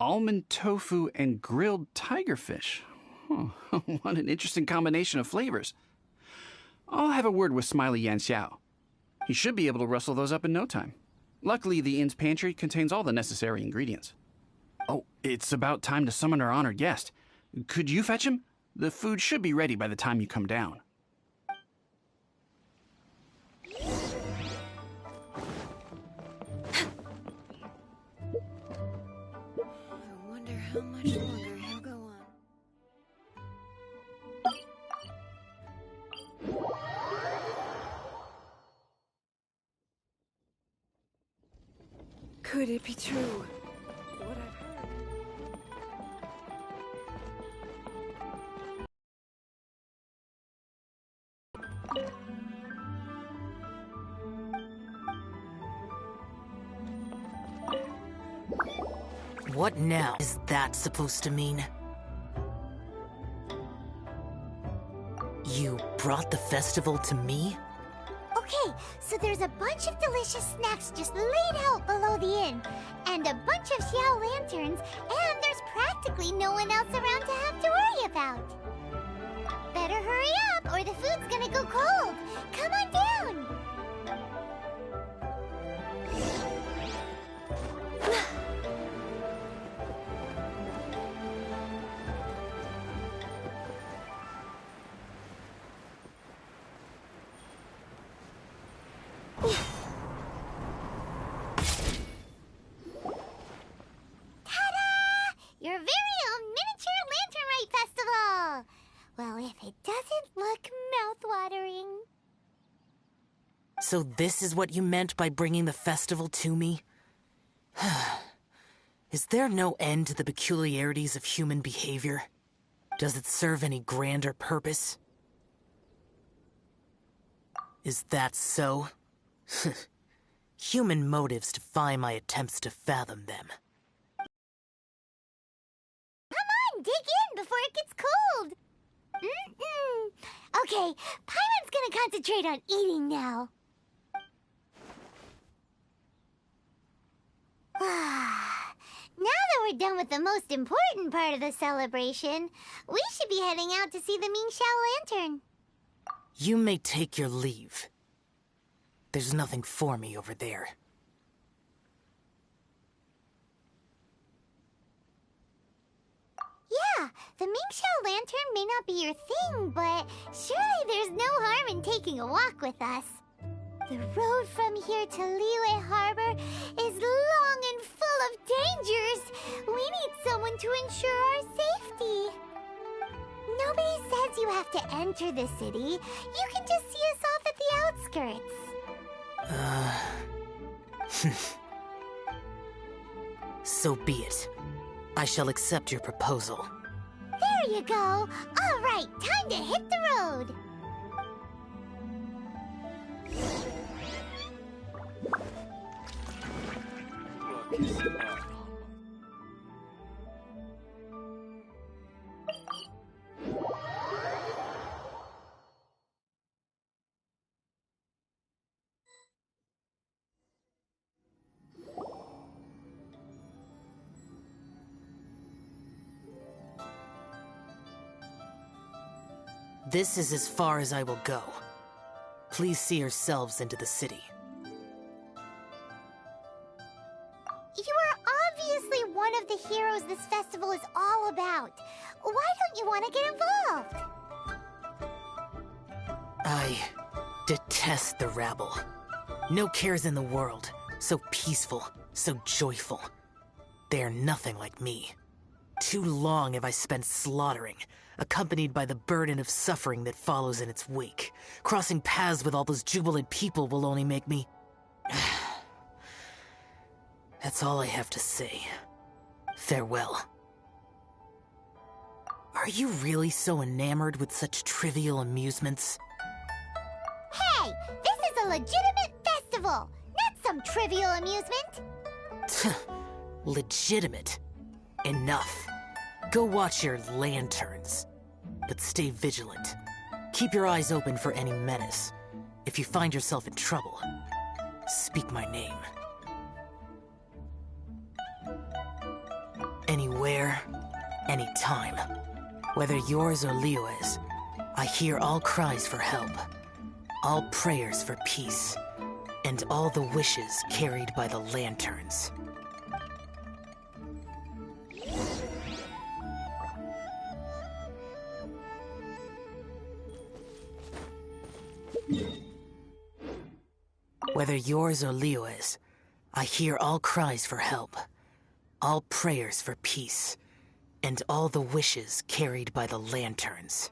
Almond tofu and grilled tigerfish. What an interesting combination of flavors. I'll have a word with Smiley Yanxiao. He should be able to rustle those up in no time. Luckily, the inn's pantry contains all the necessary ingredients. Oh, it's about time to summon our honored guest. Could you fetch him? The food should be ready by the time you come down. how much longer he'll go on. Could it be true? What I've heard. What now is that supposed to mean? You brought the festival to me? Okay, so there's a bunch of delicious snacks just laid out below the inn, and a bunch of Xiao lanterns, and there's practically no one else around to have to worry about. Better hurry up, or the food's gonna go cold. Come on down. Your very own miniature Lantern Rite Festival! Well, if it doesn't look mouth-watering. So this is what you meant by bringing the festival to me? Is there no end to the peculiarities of human behavior? Does it serve any grander purpose? Is that so? Human motives defy my attempts to fathom them. Dig in before it gets cold. Okay, Paimon's gonna concentrate on eating now. Now that we're done with the most important part of the celebration, we should be heading out to see the Mingxiao Lantern. You may take your leave. There's nothing for me over there. Yeah, the Mingxiao Lantern may not be your thing, but surely there's no harm in taking a walk with us. The road from here to Liyue Harbor is long and full of dangers. We need someone to ensure our safety. Nobody says you have to enter the city. You can just see us off at the outskirts. So be it. I shall accept your proposal. There you go. All right, time to hit the road. This is as far as I will go. Please see yourselves into the city. You are obviously one of the heroes this festival is all about. Why don't you want to get involved? I detest the rabble. No cares in the world. So peaceful, so joyful. They are nothing like me. Too long have I spent slaughtering, accompanied by the burden of suffering that follows in its wake. Crossing paths with all those jubilant people will only make me... That's all I have to say. Farewell. Are you really so enamored with such trivial amusements? Hey, this is a legitimate festival, not some trivial amusement. Legitimate. Enough. Go watch your lanterns. But stay vigilant. Keep your eyes open for any menace. If you find yourself in trouble, speak my name. Anywhere, anytime. Whether yours or Liyue's, I hear all cries for help, all prayers for peace, and all the wishes carried by the lanterns. Whether yours or Liyue's, I hear all cries for help, all prayers for peace, and all the wishes carried by the lanterns.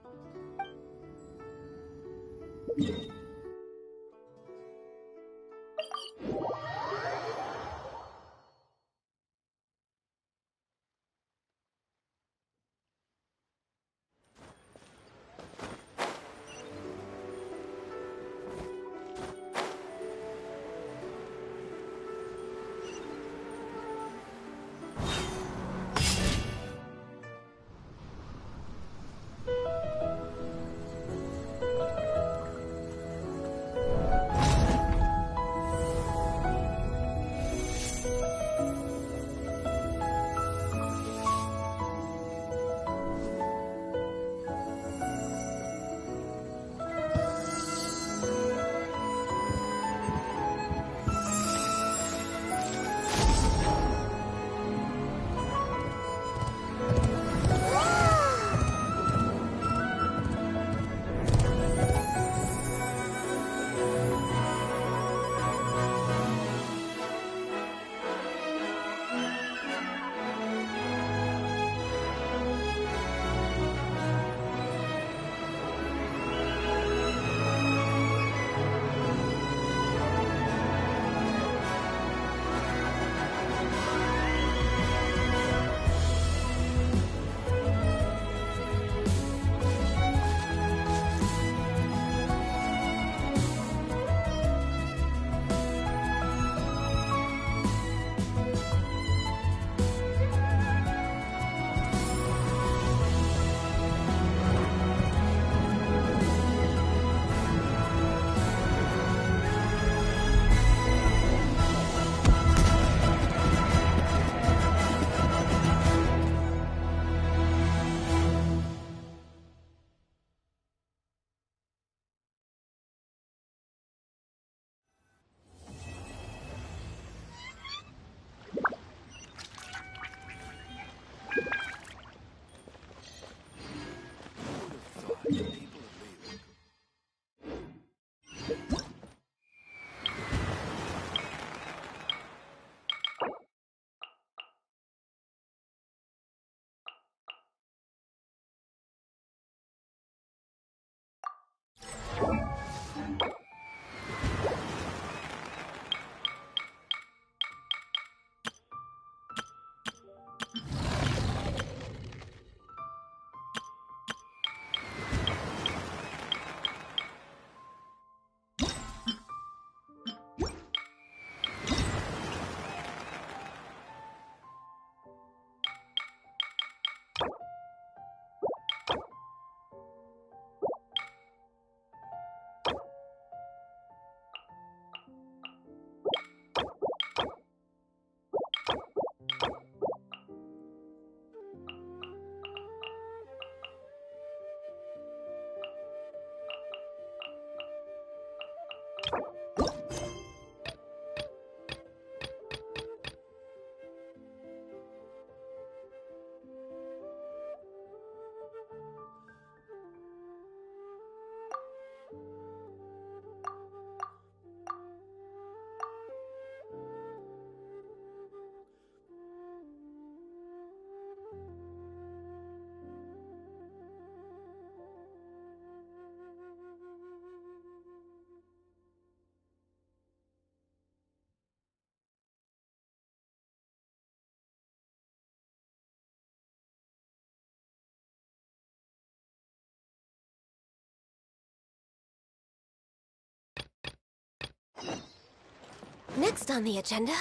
Next on the agenda...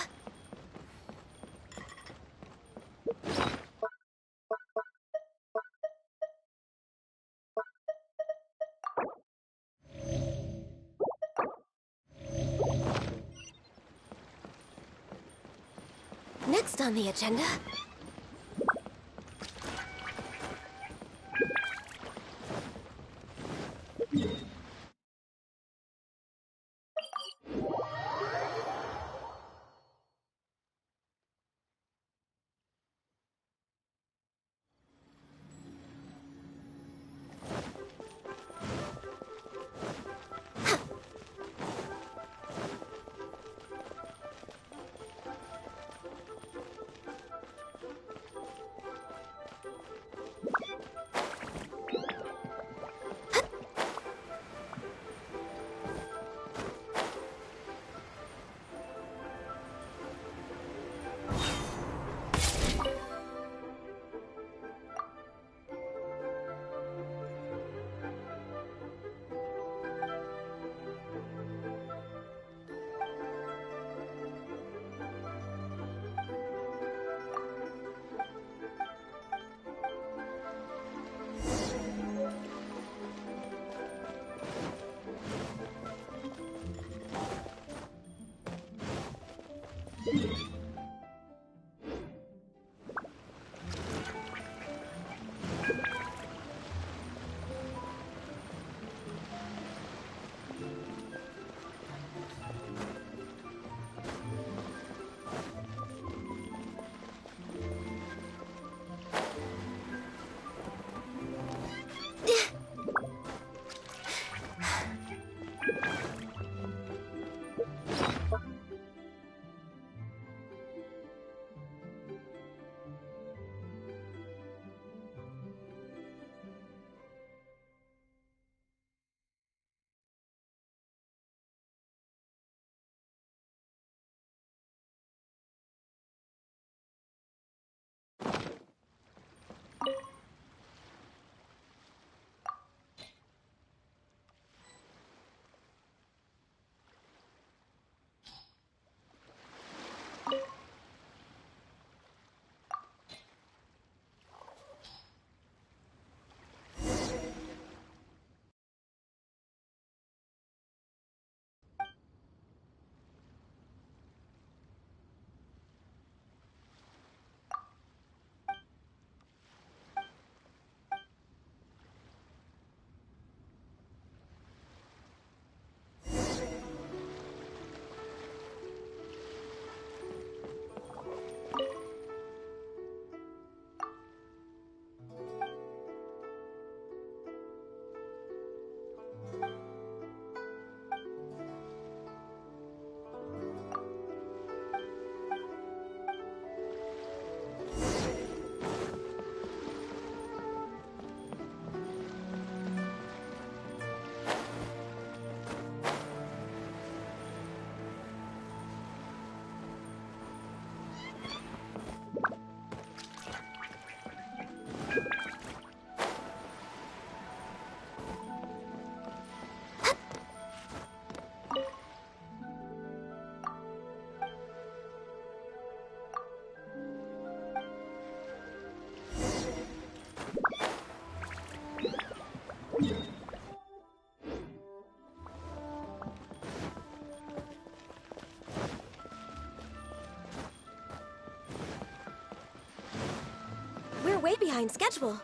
Next on the agenda... We're way behind schedule.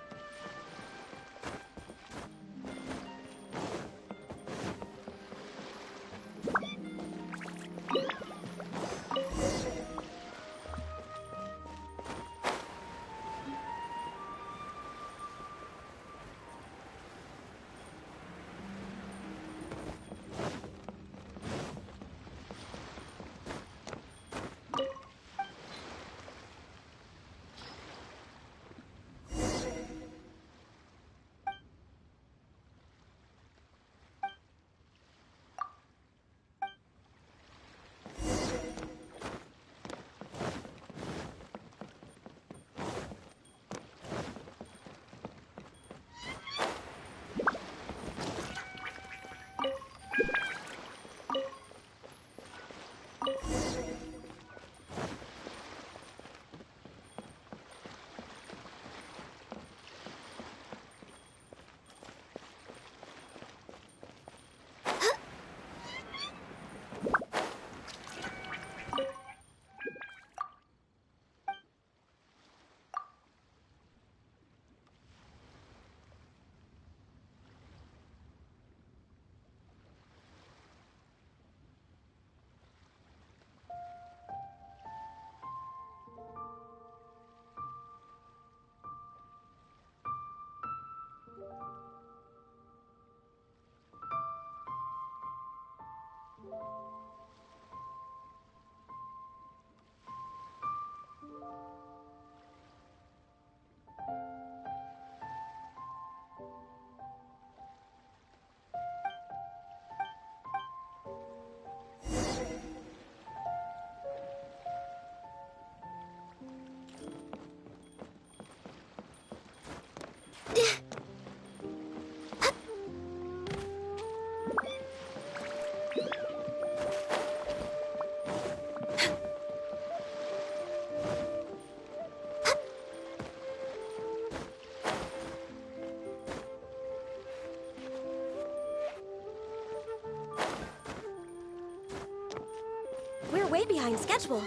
We're way behind schedule.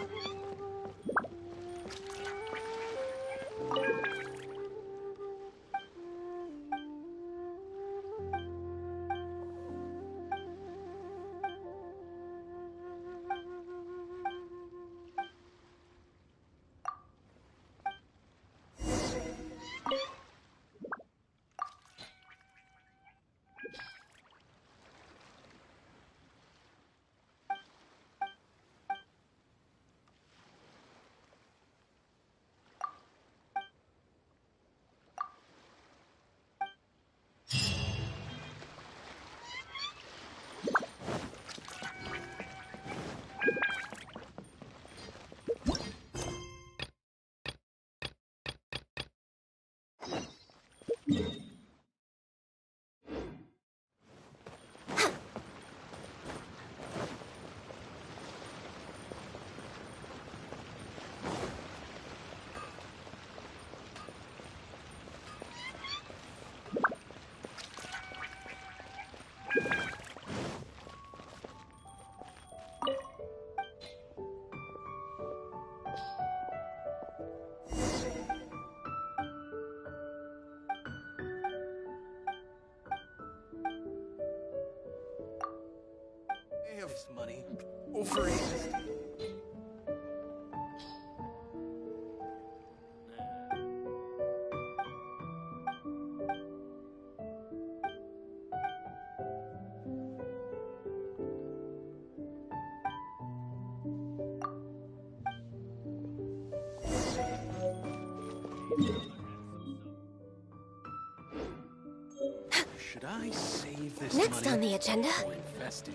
This money over it. Should I save this Next money on the agenda. or invest it?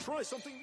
try something?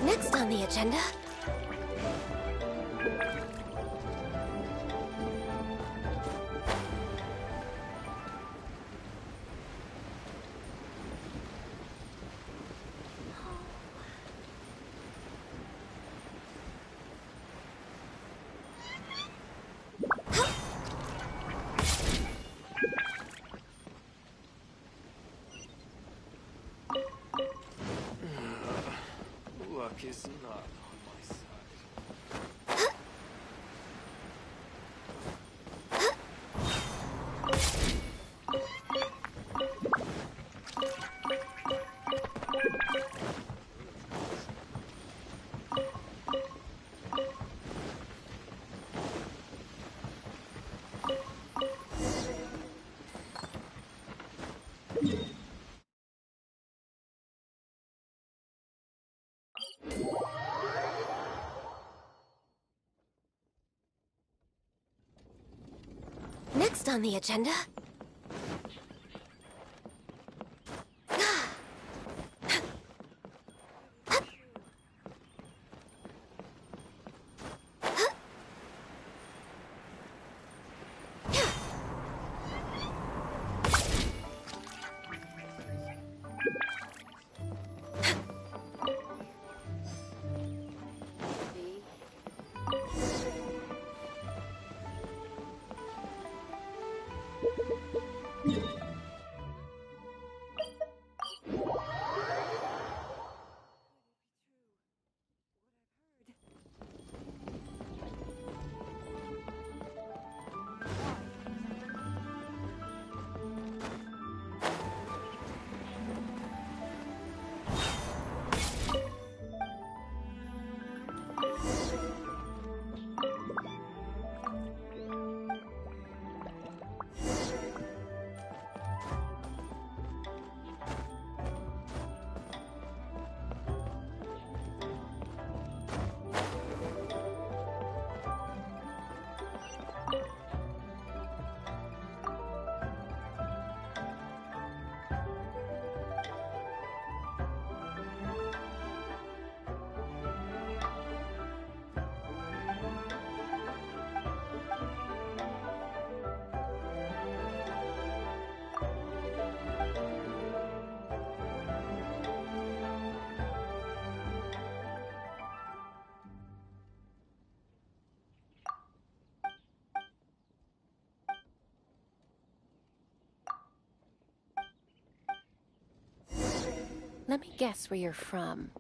Next on the agenda... Luck is not on my side. Next on the agenda... Let me guess where you're from.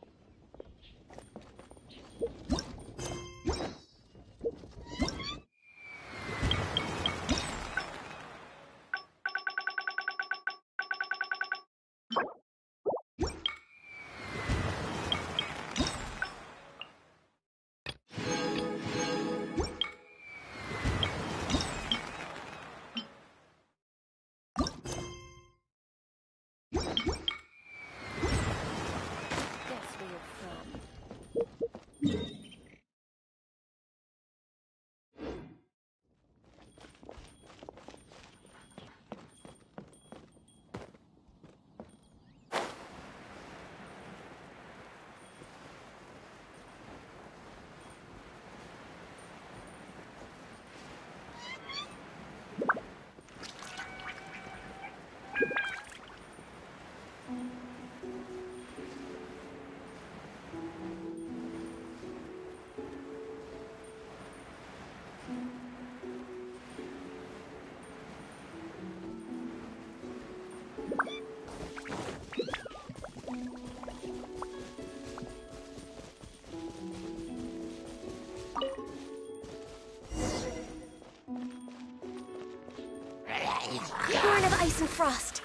Born of ice and frost.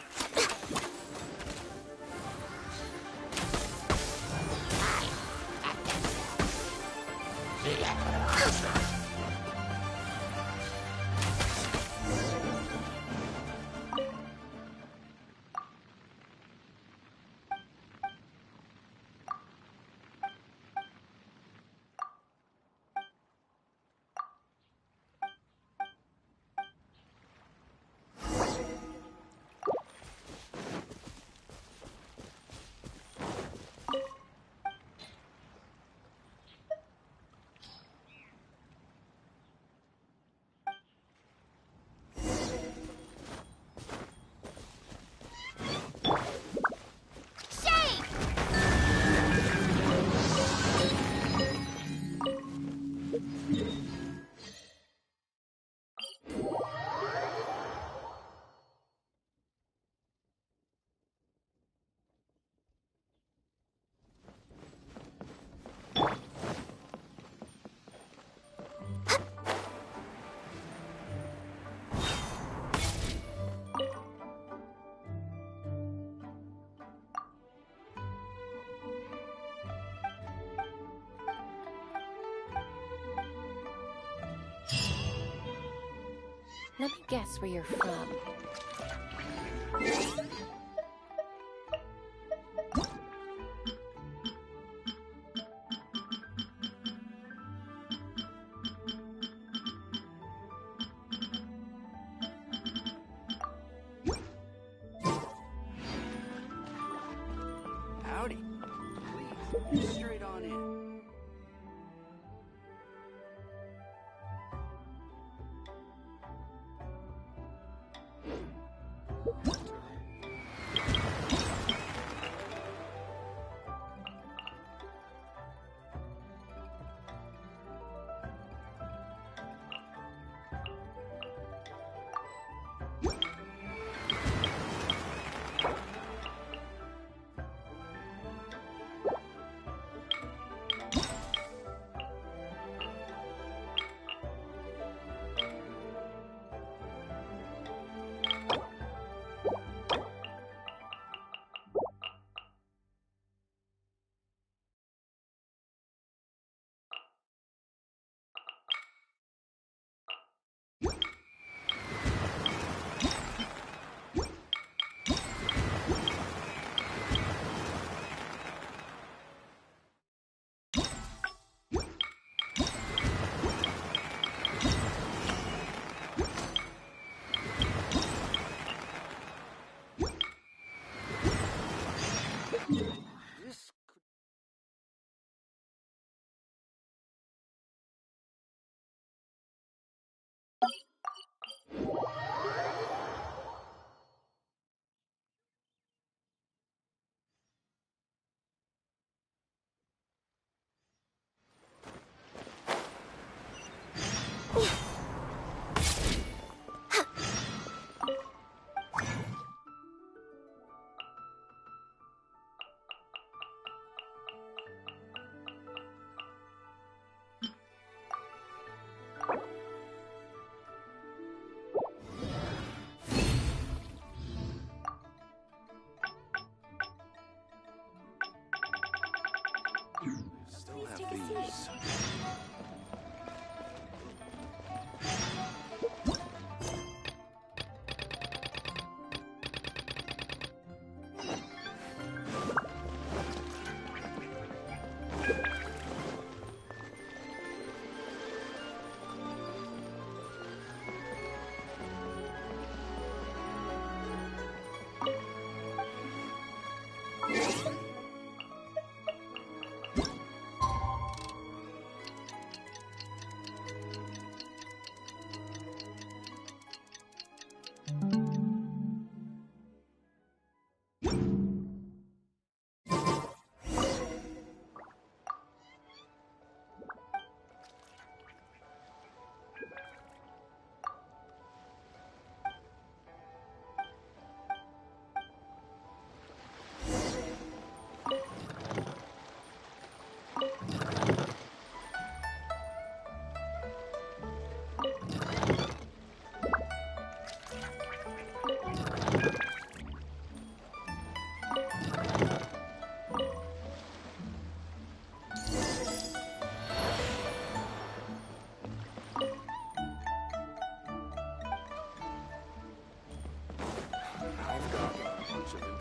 Let me guess where you're from. Howdy. Please, straight on in.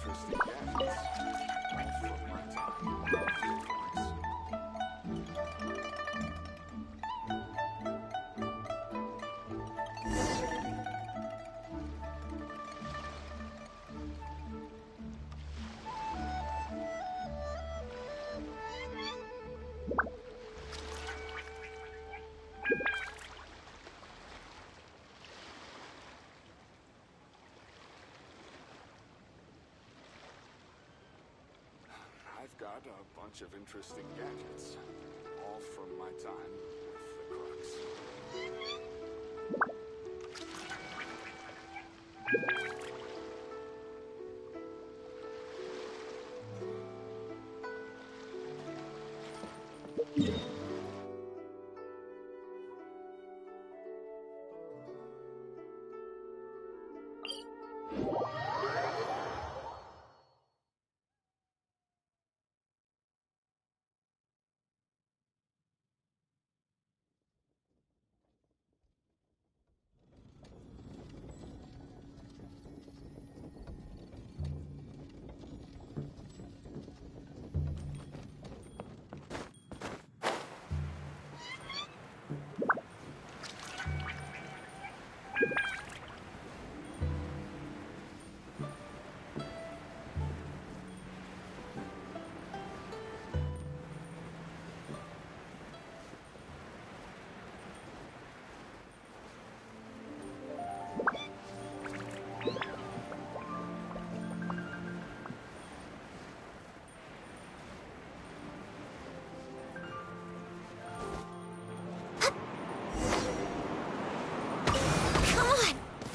interesting gadgets. All from my time. I've got a bunch of interesting gadgets, all from my time with the Crux.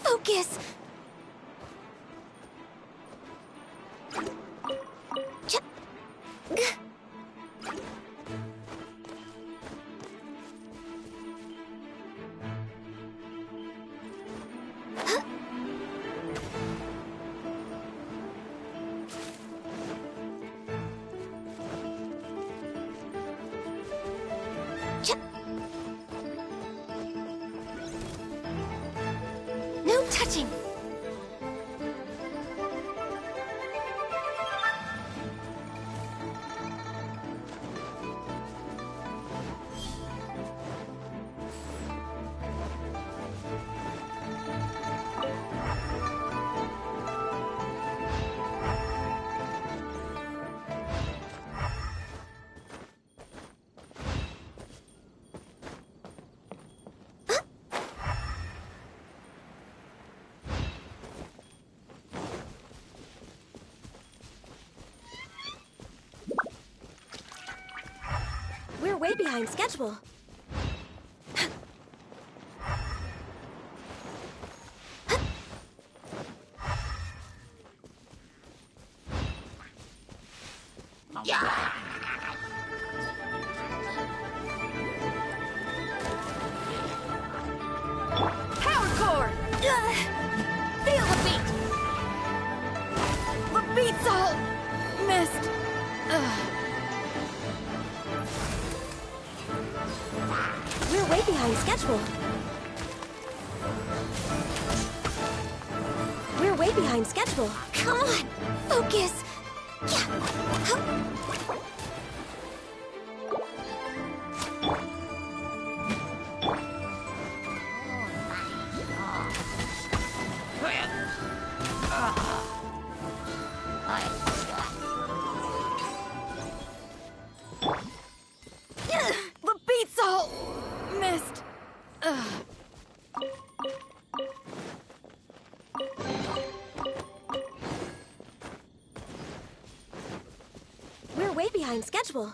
Focus! No touching! We're way behind schedule. Power core! Feel the beat! The beat's all missed. We're way behind schedule. We're way behind schedule. Come on, focus. The beat's all missed. We're way behind schedule.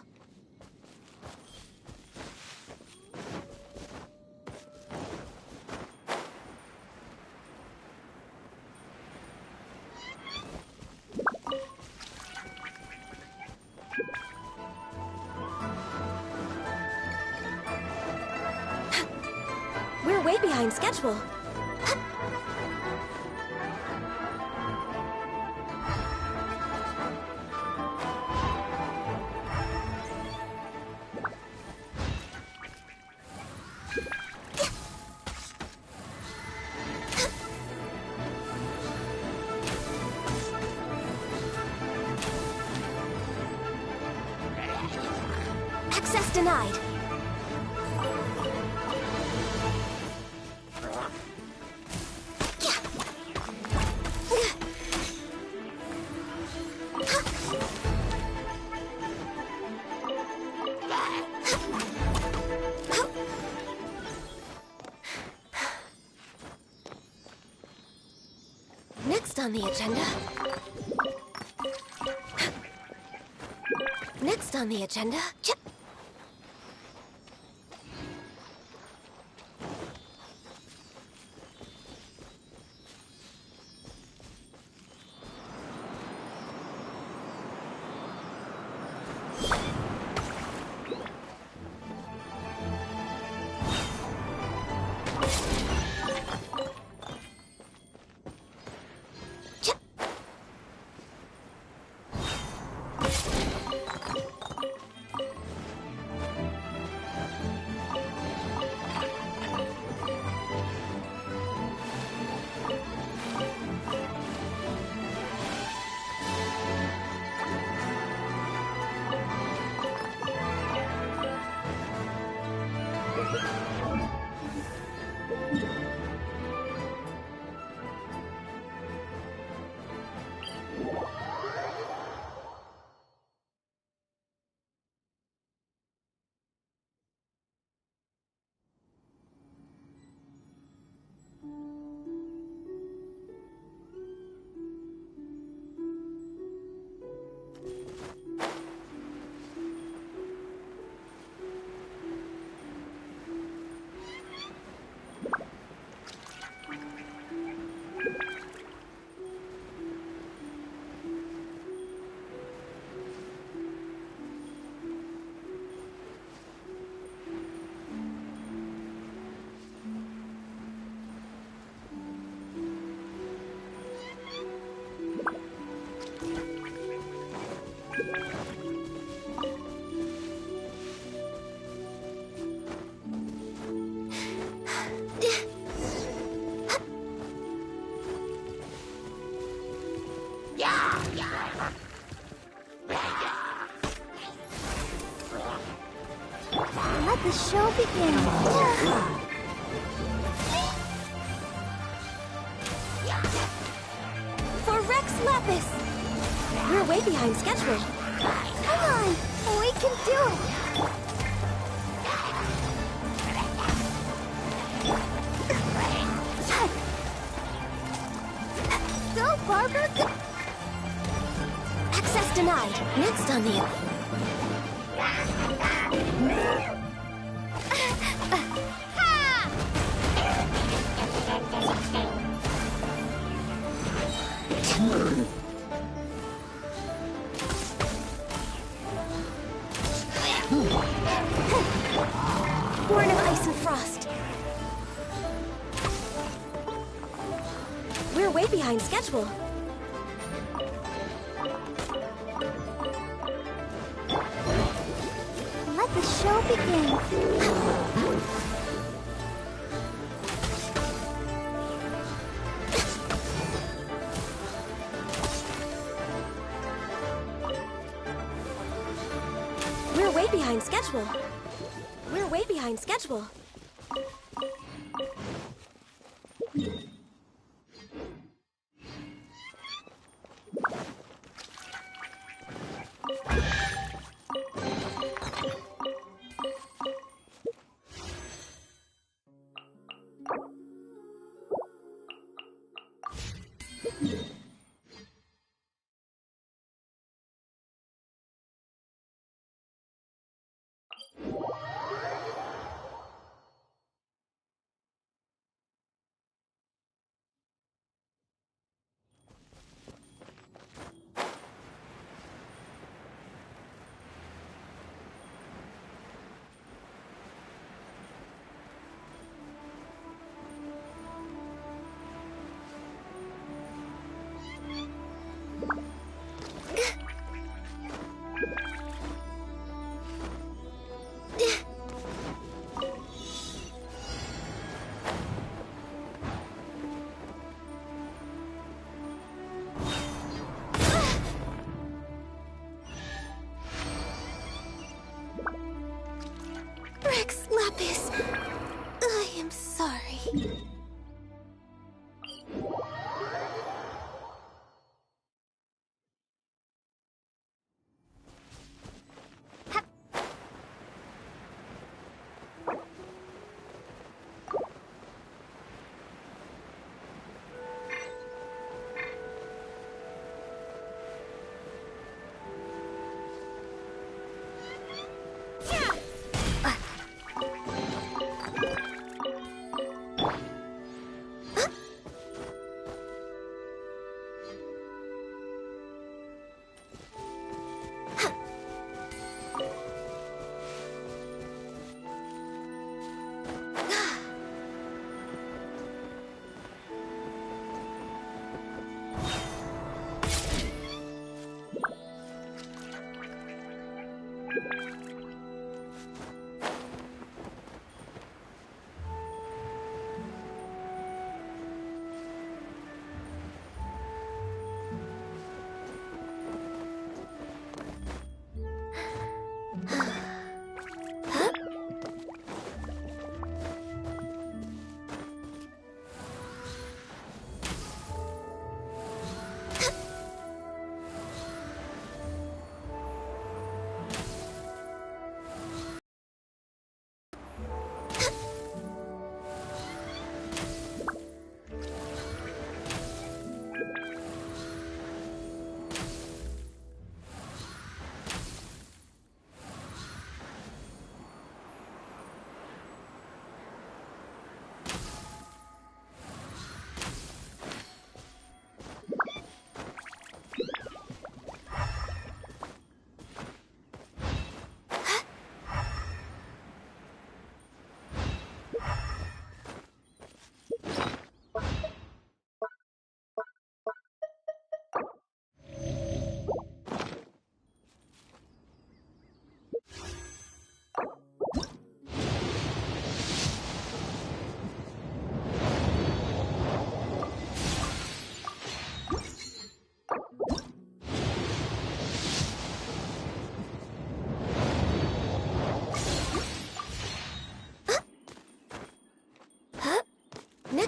We're way behind schedule. Access denied. Next on the agenda. Next on the agenda. Let the show begin. For Rex Lapis! We're way behind schedule. Come on, we can do it. Go, Barbara! Go. Access denied. Next on the... Born of ice and frost. We're way behind schedule. Let the show begin. We're way behind schedule. We're way behind schedule.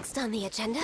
next on the agenda?